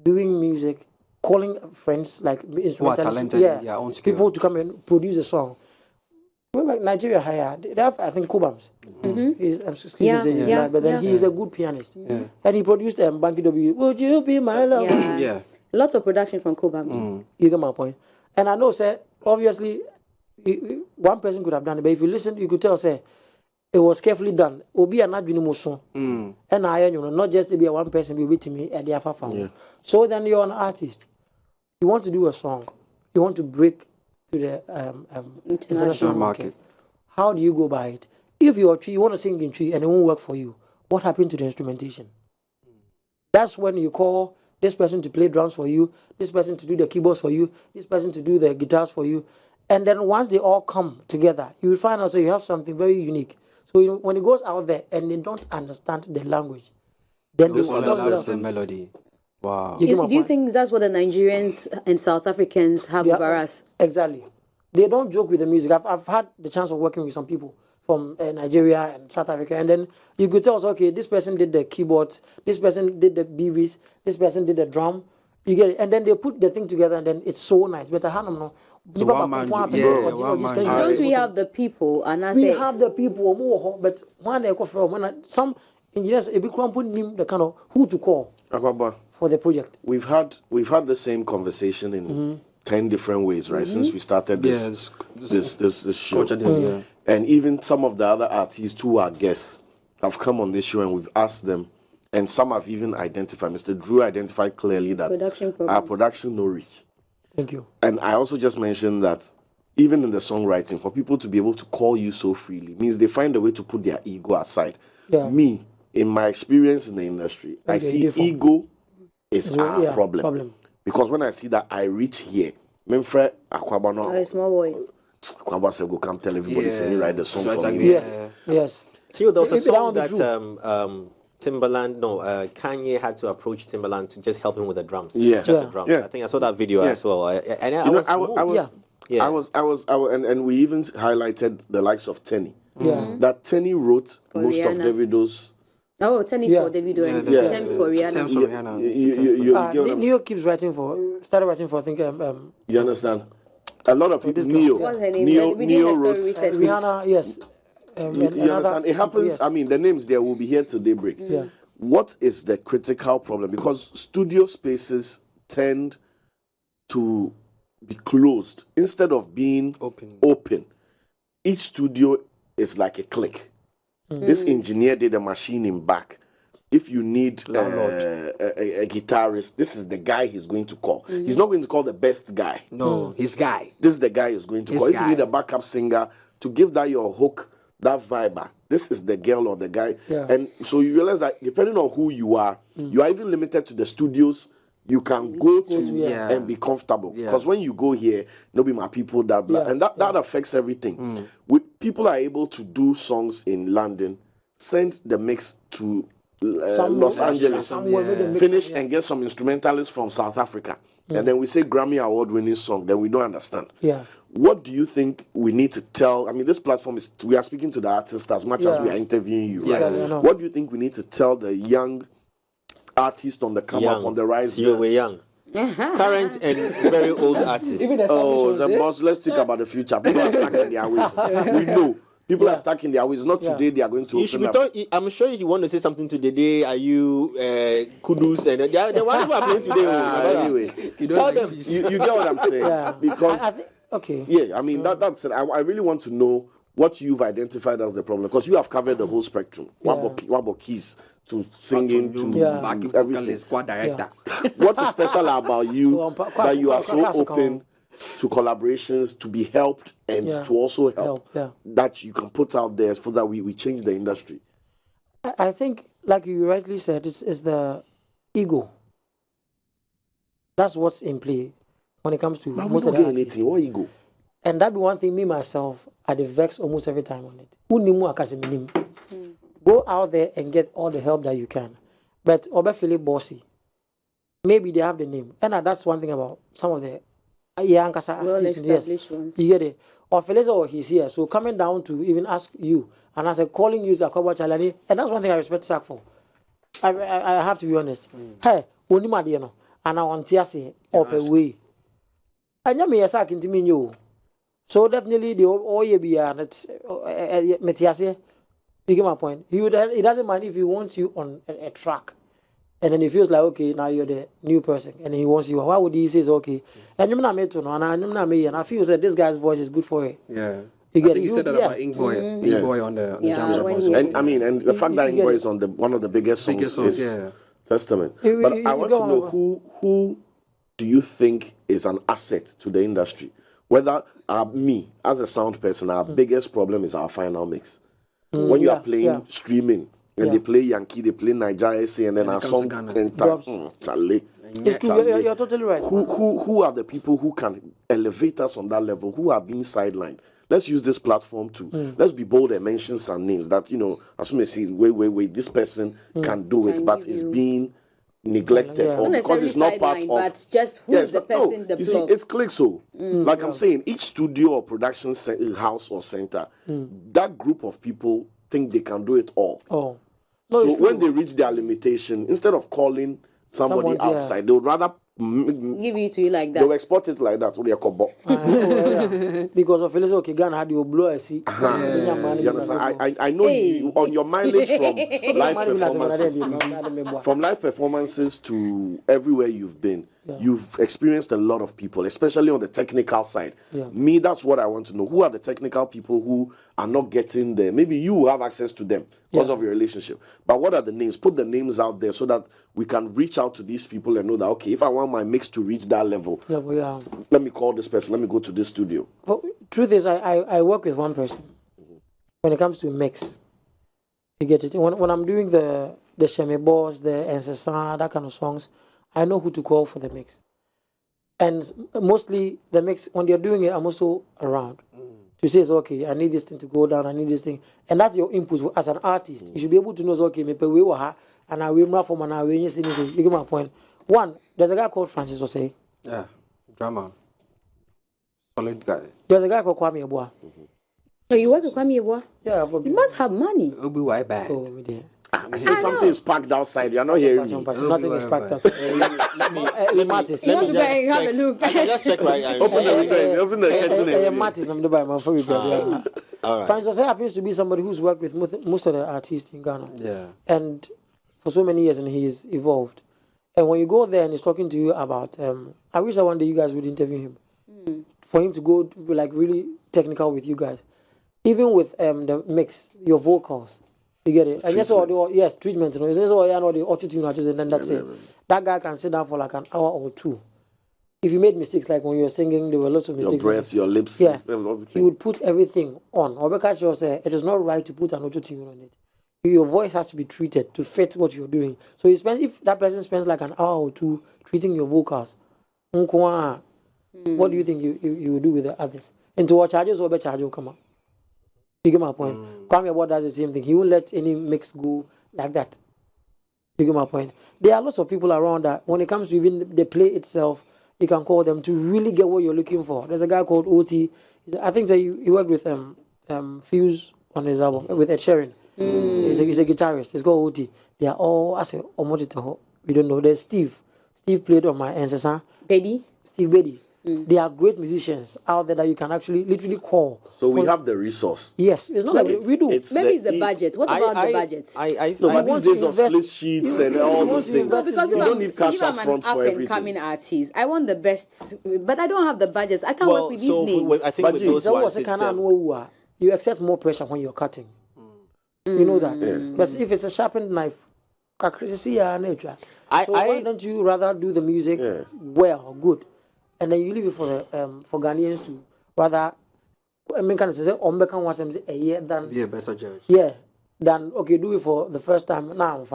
doing music, calling friends like instrumentalists, talented in their own skill, people to come and produce a song? Nigeria hired, they have, I think, Kubams. But then he is a good pianist. And he produced Banky W. Would you be my love? Yeah. Lots of production from Kubams. You get my point. And I know, sir, obviously, one person could have done it, but if you listen, you could tell, say, it was carefully done. Obi and not and I, not just to be one person be with me at the Alpha Found. So then you're an artist. You want to do a song. You want to break to the international market. How do you go by it? If you're a tree, you want to sing in tree and it won't work for you, what happened to the instrumentation? That's when you call this person to play drums for you, this person to do the keyboards for you, this person to do the guitars for you. And then once they all come together, you will find out so you have something very unique. So when it goes out there and they don't understand the language, then they don't understand the melody. Wow. Do you think that's what the Nigerians and South Africans have over us? Exactly. They don't joke with the music. I've had the chance of working with some people from Nigeria and South Africa, and then you could tell us, okay, this person did the keyboards, this person did the BVs, this person did the drum. You get it, and then they put the thing together, and then it's so nice. But I don't know. So don't we have the people? And we have the people, but when some engineers put the kind of who to call Akwaboah, for the project. We've had the same conversation in 10 different ways, right? Since we started this show. And even some of the other artists who are guests have come on this show and we've asked them, and some have even identified, Mr. Drew identified clearly that our production no reach. Thank you. And I also just mentioned that even in the songwriting, for people to be able to call you so freely means they find a way to put their ego aside. Me, in my experience in the industry, I see ego is our problem. Because when I see that I reach here, Memfre Akwaboah, a small boy. Akwaboah said, go come tell everybody, say he write the song for me. Yes. So there was a song that Kanye had to approach Timbaland to just help him with the drums. Just the drums. I think I saw that video as well. And we even highlighted the likes of Tenny. That Tenny wrote most of Davido's. Oh, Tenny for Davido and Thames for Rihanna. Neo keeps started writing for, I think. You understand? A lot of people. Neo wrote. Rihanna, yes. You understand? It happens. Yes. I mean, the names there will be here till daybreak. What is the critical problem? Because studio spaces tend to be closed instead of being open. Each studio is like a click. This engineer did a machine in back. If you need a guitarist, this is the guy he's going to call. He's not going to call the best guy. No, his guy. This is the guy he's going to call. If you need a backup singer to give that your hook, that vibe, this is the girl or the guy. And so you realize that depending on who you are even limited to the studios you can go to and be comfortable. Because when you go here, nobody my people that blah. And that affects everything. People are able to do songs in London, send the mix to Los Angeles, finish and get some instrumentalists from South Africa, and then we say Grammy Award-winning song, then we don't understand. Yeah. What do you think we need to tell? I mean, this platform is, we are speaking to the artists as much as we are interviewing you, right? What do you think we need to tell the young artists on the come up, on the rise? You were young. Current and very old artists. The boss, let's think about the future. People are stuck in their ways. We know. People are stuck in their ways. Not today they are going to open up. I'm sure you want to say something to the day. Are you Kudus? And the ones who are playing today. Anyway, tell them. You get what I'm saying? Because I mean, that's it. I really want to know what you've identified as the problem, because you have covered the whole spectrum. What about keys to singing to everything? Squad director. What is special about you that you are so open to collaborations, to be helped, and to also help that you can put out there so that we change the industry? I think, like you rightly said, it's the ego. That's what's in play when it comes to most of the artists. What ego? And that be one thing, me myself, I vex almost every time on it. Go out there and get all the help that you can. But Obe Philip Bossy, maybe they have the name. And that's one thing about some of the well-established ones. You get it? Or Felix, he's here. So coming down to even ask you, and as a calling you Akwaboah Chalani, and that's one thing I respect Sak for. I have to be honest. Hey, only my dear, and I want to say up a way. And you may Sak into me. So definitely the all be and it's Metiase. You get my point. He doesn't mind if he wants you on a track. And then he feels like, okay, now you're the new person, and he wants you. Why would he say, okay? And you're not made to know, and I feel that this guy's voice is good for it. Yeah. I think he said that about Inkboy on the jams also. And I mean, and the fact that Inkboy is on one of the biggest songs is testament. But I want to know who do you think is an asset to the industry? Whether me, as a sound person, our biggest problem is our final mix. When you are playing streaming, and they play Yankee, they play Nigeria, and then our song Charlie. It's true. You're totally right. Who are the people who can elevate us on that level? Who are being sidelined? Let's use this platform to let's be bold and mention some names that, as we may see, wait, this person can do it, but it's being neglected or because it's not part of. But just who is the person? You see, it's click so. Like I'm saying, each studio or production house or center, that group of people think they can do it all. So when they reach their limitation, instead of calling somebody outside, they would rather give it to you like that. They'll export it like that. Because of Felix, okay, Ghana had you blow a seat. You understand? I know you on your mileage from live performances to everywhere you've been. You've experienced a lot of people, especially on the technical side. Me, that's what I want to know. Who are the technical people who are not getting there? Maybe you have access to them because of your relationship. But what are the names? Put the names out there so that we can reach out to these people and know that, okay, if I want my mix to reach that level, let me call this person, let me go to this studio. Well, truth is, I work with one person when it comes to mix. You get it? When I'm doing the Sheme Boss, the Ensesa, that kind of songs, I know who to call for the mix. And mostly the mix, when they're doing it, I'm also around to say, okay, I need this thing to go down, I need this thing. And that's your input as an artist. You should be able to know, okay, we were her, and I will not for my way. You get my point. One, there's a guy called Francis Osei. Yeah, drama. Solid guy. There's a guy called Kwame Eboa. So you work with Kwame Eboa? Yeah. You must have money. It'll be way back. Oh, we did. I see something is packed outside. You're not hearing me. Nothing is packed outside. You want to go and have a look. Just check right. Open the window. Open the curtain. Francis Osei happens to be somebody who's worked with most of the artists in Ghana. Yeah. And for so many years, and he's evolved. And when you go there and he's talking to you about, I wish that one day you guys would interview him. For him to go like really technical with you guys. Even with the mix, your vocals. You get it? And yes, treatment. You know, the auto-tune, and then that's it. That guy can sit down for like an hour or two. If you made mistakes, like when you were singing, there were lots of mistakes. Your breath, your lips. Yeah. He would put everything on. Obekacho said, it is not right to put an auto-tune on it. Your voice has to be treated to fit what you're doing. So if that person spends like an hour or two treating your vocals, what do you think you will do with the others? And to what charges or charge will come up. You get my point? Kwame Eboa does the same thing. He won't let any mix go like that. You get my point? There are lots of people around that when it comes to even the play itself, you can call them to really get what you're looking for. There's a guy called OT. I think he worked with Fuse on his album with Ed Sheeran. He's a guitarist. He's called OT. They are all, I say, we don't know. There's Steve. Steve played on my ancestor. Steve Beddy. They are great musicians out there that you can actually literally call. So we have the resource. Yes, it's not like we do. Maybe it's the budget. What about the budget? No, but these days of split sheets and all those things, because you don't need cash up front for everything. Coming artist, I want the best, but I don't have the budgets. I can't work with these names. I think with those ones, you accept more pressure when you're cutting. You know that. But if it's a sharpened knife, why don't you rather do the music well, good? And then you leave it for the for Ghanaians to rather. I mean, can I say a year than be a better judge? Yeah, than okay, do it for the first time now,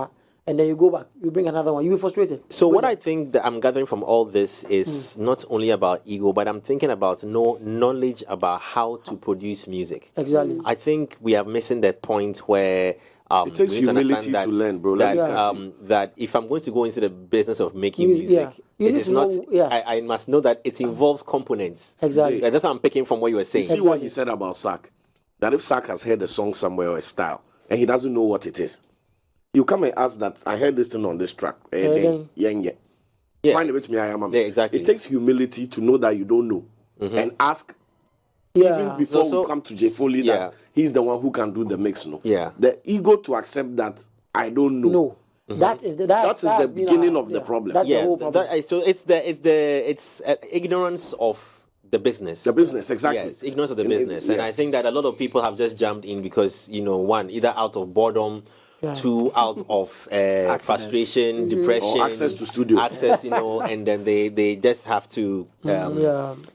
and then you go back, you bring another one, you be frustrated. So what I think that I'm gathering from all this is not only about ego, but I'm thinking about knowledge about how to produce music. Exactly. I think we are missing that point where. It takes humility to learn, bro. That if I'm going to go into the business of making music, it is not. I must know that it involves components. Exactly. That's what I'm picking from what you were saying. You see what he said about Sark? That if Sark has heard a song somewhere or a style and he doesn't know what it is, you come and ask that I heard this thing on this track. Find it with me, exactly. It takes humility to know that you don't know and ask. Even before we come to Jay Foley, that he's the one who can do the mix. The ego to accept that I don't know. No, that is the beginning of the problem. That's the whole problem. So it's ignorance of the business. The business, exactly. Yes, ignorance of the business, and I think that a lot of people have just jumped in because one, either out of boredom. Two, out of frustration, depression, or access to studio, and then they just have to.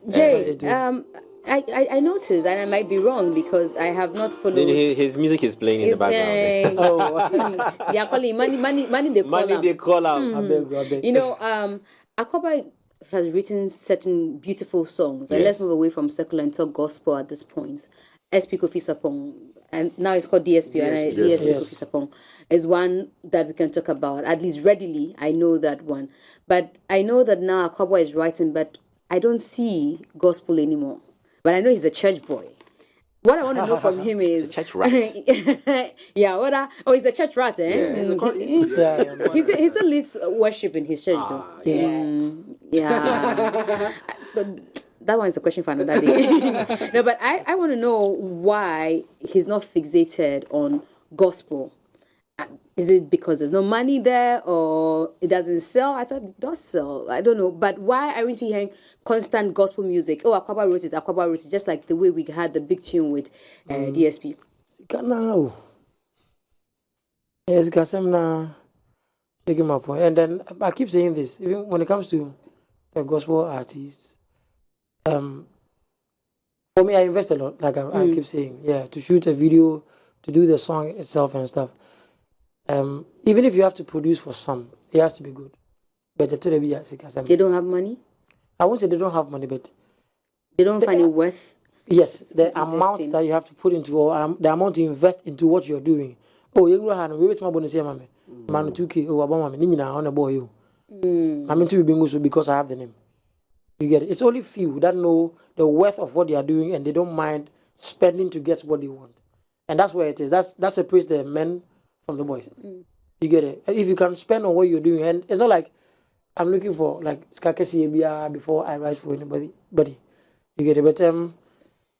Jay, I noticed, and I might be wrong because I have not followed. His music is playing in the background. They are calling money. They call out. Akwaboah has written certain beautiful songs, and let's move away from secular and talk gospel at this point. SP Kofi Sapong, and now it's called DSP. DSP Kofi Sapong is one that we can talk about, at least readily. I know that one. But I know that now Akwaboah is writing, but I don't see gospel anymore. But I know he's a church boy. What I want to know from him is... He's a church rat. He's a church rat, eh? Yeah. He still leads worship in his church, though. Yeah. But that one is a question for another day. No, but I want to know why he's not fixated on gospel. Is it because there's no money there, or it doesn't sell? I thought it does sell. I don't know. But why aren't you hearing constant gospel music? Oh, Akwaboah wrote it, just like the way we had the big tune with DSP. Yes, because I'm now taking my point. And then I keep saying this, even when it comes to the gospel artists, for me, I invest a lot, like I keep saying, to shoot a video, to do the song itself and stuff. Even if you have to produce for some, it has to be good. But they don't have money? I won't say they don't have money, but they don't find it worth. Yes, the amount that you have to put into, or the amount you invest into what you're doing. Oh, you go we wait my bonus here, man. 2K, oh, about me, on a boy, you. I'm into being so because I have the name. You get it. It's only few that know the worth of what they are doing and they don't mind spending to get what they want. And that's where it is. That separates the men from the boys. You get it. If you can spend on what you're doing, and it's not like I'm looking for like skakesi before I write for anybody. You get it. But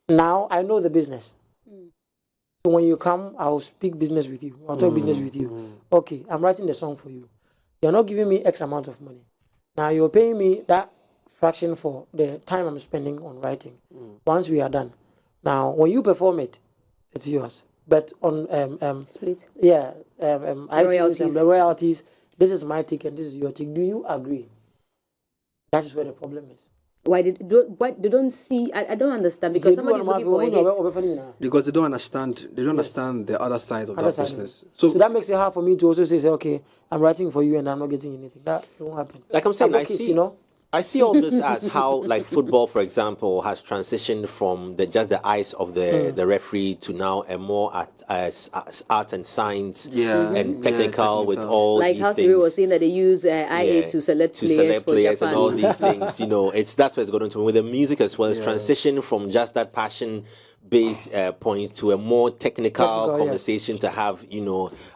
now I know the business. So when you come, I'll speak business with you. I'll talk business with you. Okay, I'm writing the song for you. You're not giving me X amount of money. Now you're paying me that fraction for the time I'm spending on writing. Once we are done. Now when you perform it, it's yours. But on split. iTunes and the royalties, this is my ticket, this is your ticket. Do you agree? That is where the problem is. Why they don't see? I don't understand, because somebody's looking for it. Because they don't understand. They don't understand the other side of that business. So that makes it hard for me to also say, okay, I'm writing for you and I'm not getting anything. That won't happen. Like I'm saying, I see all this as how, like, football, for example, has transitioned from just the eyes of the referee to now a more as art and science and technical with all like these how things. Siri was saying that they use IA to select players for Japan. And all these things. That's what it's going to with the music as well. It's transition from just that passion-based points to a more technical conversation to have,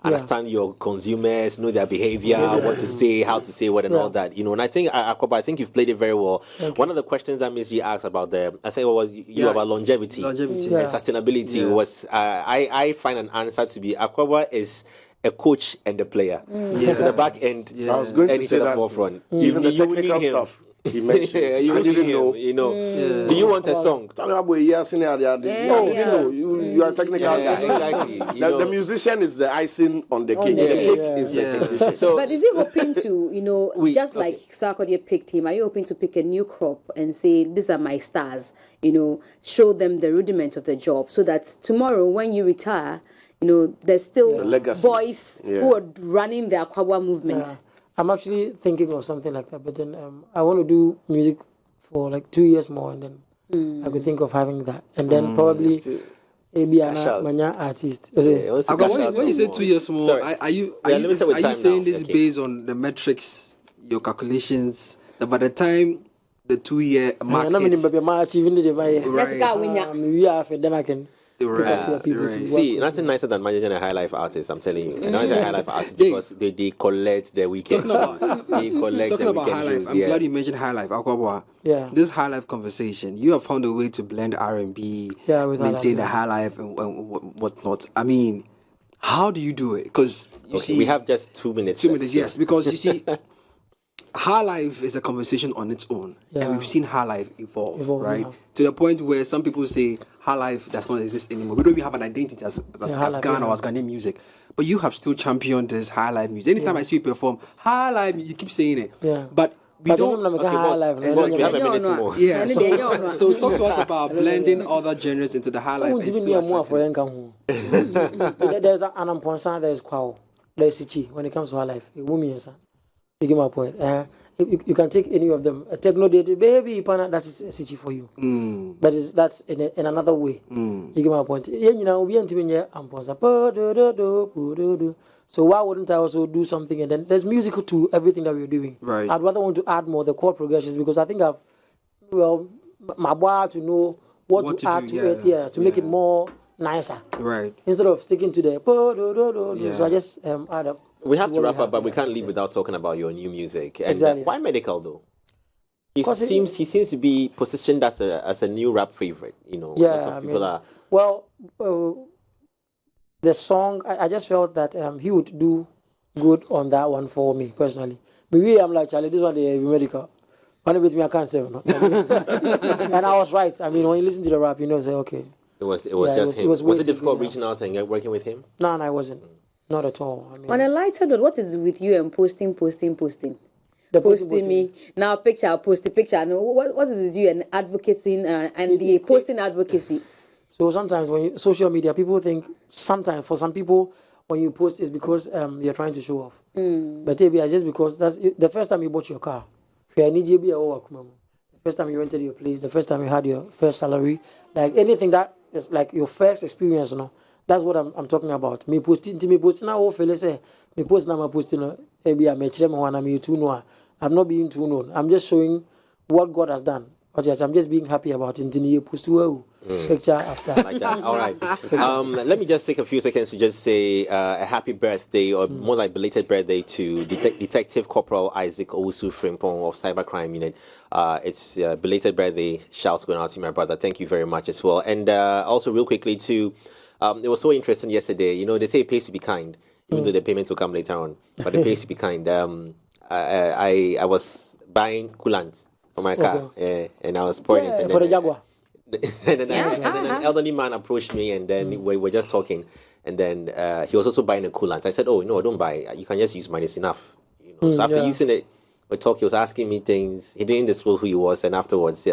understand your consumers, know their behavior, what to say, how to say what, and all that. And I think, Akwaboah, I think you've played it very well. One of the questions that Miss G asked about about longevity and sustainability was, I find an answer to be Akwaboah is a coach and a player. So the back end, I was going to say that forefront. Even the technical stuff. He mentioned. I didn't know. Do you want a song? You are a technical guy. Exactly. The musician is the icing on the cake. The cake is the technician. But is he hoping to, just like Sarkodie picked him, are you hoping to pick a new crop and say, these are my stars, show them the rudiments of the job so that tomorrow when you retire, there's still boys who are running the Akwaboah movement? I'm actually thinking of something like that, but then I want to do music for like 2 years more, and then I could think of having that, and then probably maybe an artist. When you say 2 years more, are you saying this based on the metrics, your calculations, that by the time the 2 year mark hits, let's go win, then I can. See, nothing nicer than managing a highlife artist. I'm telling you, managing a highlife artist because they collect their weekend shows. They collect their weekend shows. I'm glad you mentioned highlife, Akwaboah. This highlife conversation, you have found a way to blend R&B, maintain the highlife and whatnot. I mean, how do you do it? Because you see, we have just 2 minutes. 2 minutes, yes. Because you see, highlife is a conversation on its own, and we've seen highlife evolve, right? To the point where some people say highlife does not exist anymore. We don't even have an identity as Ghana or as Ghanaian music. But you have still championed this highlife music. Anytime I see you perform highlife, you keep saying it. But we don't. We have a minute more. Yeah. So talk to us about blending other genres into the highlife. There's an amponsa, there's kwao, there's sichi. When it comes to highlife, you get my point. You can take any of them. A techno date, baby, that is a sichi for you. But that's in another way. You get my point. So why wouldn't I also do something? And then there's musical to everything that we're doing. Right. I'd rather want to add more the chord progressions because I think my boy to know what to add to it, to make it more nicer. Right. Instead of sticking to the so I just add up. We have to wrap up, but we can't leave without talking about your new music. And exactly. Why medical though? He seems to be positioned as a new rap favorite. Lots of people are. Well, the song I just felt that he would do good on that one for me personally. Maybe I'm like, Charlie, this one the medical. One with me, I can't say no. And I was right. I mean, when you listen to the rap, say okay. It was just him. Was it difficult reaching out and working with him? No, I wasn't. Not at all. I mean, on a lighter note, what is with you and posting? The posting me now picture, post the picture. No, what is with you and advocating and the posting advocacy? So sometimes when social media, people think sometimes for some people when you post is because you're trying to show off. But maybe just because that's the first time you bought your car. The first time you rented your place, the first time you had your first salary, like anything that is like your first experience, That's what I'm talking about. Me posting now, say me post now, posting maybe I'm I'm not being too known. I'm just showing what God has done. But yes, I'm just being happy about it. Picture after. Like that. All right. Let me just take a few seconds to just say a happy birthday, or more like belated birthday, to Detective Corporal Isaac Owusu Frimpong of Cybercrime Unit. It's belated birthday. Shouts going out to my brother. Thank you very much as well. And also, real quickly, too. It was so interesting yesterday. They say it pays to be kind, even though the payment will come later on. But it pays to be kind. I was buying coolant for my car, and I was pouring it. For the Jaguar. And then an elderly man approached me, and then we were just talking. And then he was also buying a coolant. I said, "Oh no, don't buy. You can just use mine. It's enough." So after using it, we talked. He was asking me things. He didn't disclose who he was, and afterwards,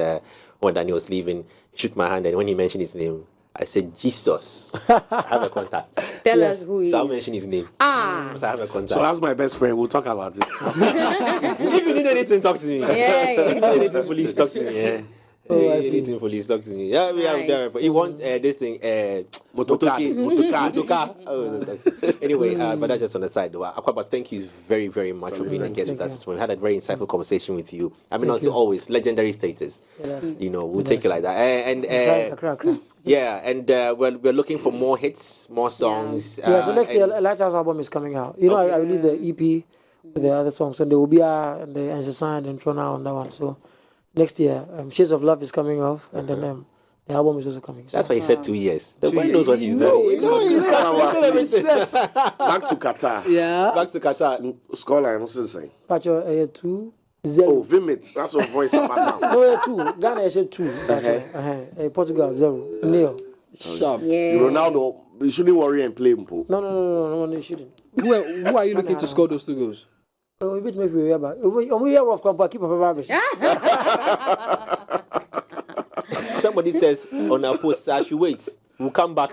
when Danny was leaving, he shook my hand, and when he mentioned his name, I said, Jesus. I have a contact. Tell us who he So I'll is. mention his name. Ah. But I have a contact. So that's my best friend. We'll talk about it. If you need anything, talk to me. Yeah. If you need anything, police, talk to me. Yeah. Oh, I see. Anything, police, talk to me. Yeah, we have Nice. there. You want this thing, motocar. Oh, anyway, but that's just on the side, though. Akwaboah, thank you very, very much for being a guest with us this morning. We had a very insightful conversation with you. I mean, also always legendary status. Yes. You know, we'll take it like that. Accra. Yeah, and we're looking for more hits, more songs. Yeah, so next year, and- a Lighthouse album is coming out. You know, I released the EP with the other songs, and there will be and the Answer and Trona on that one. So next year, Shades of Love is coming off, and then the album is also coming. So. That's why he said 2 years. The boy knows what he's He doing. knows. Back to Qatar. Yeah. Back to Qatar. Scoreline, what's it say? Pacho 2-0. Oh, Vimit. That's what voice about now. No, 2. Ghana is 2. Portugal 0. Nil. Sharp. Yeah. Ronaldo, you shouldn't worry and play Mpo. No, you shouldn't. Who are you looking to score those 2 goals? Oh, bit me free about. We hear of Kampa keep up rubbish. Somebody says on our post, I should wait. We'll come back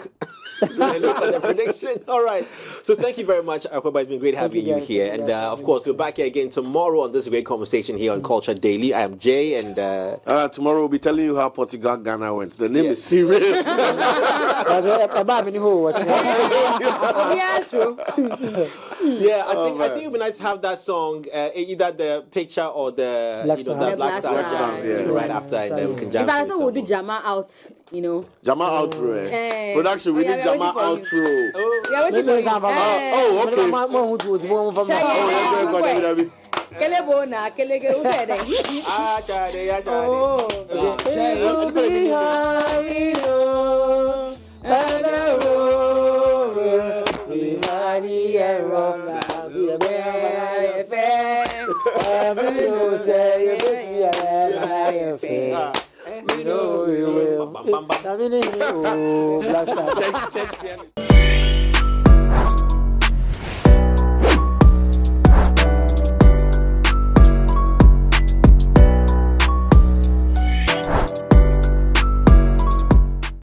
and look at the prediction. All right. So thank you very much, Akwaboah. It's been great having you guys. here. And of course, we're back here again tomorrow on this great conversation here on Culture Daily. I am Jay, and Tomorrow we'll be telling you how Portugal Ghana went. The name is serious. Yeah, true. yeah, I think it would be nice to have that song, either the picture or the Black you know Star. the Black Black Star, Star, yeah. right after, and then we can jam. In fact, I to thought it we'll do some Jama out, you know. Jama outro. Eh. Production, we Oh, yeah, need we are Jama waiting for outro. We are waiting for you. Oh, okay. Okay. Kelebo na kelege. Who said that? Oh. You know we will. Bam, bam, bam. I mean, Black Star. Check.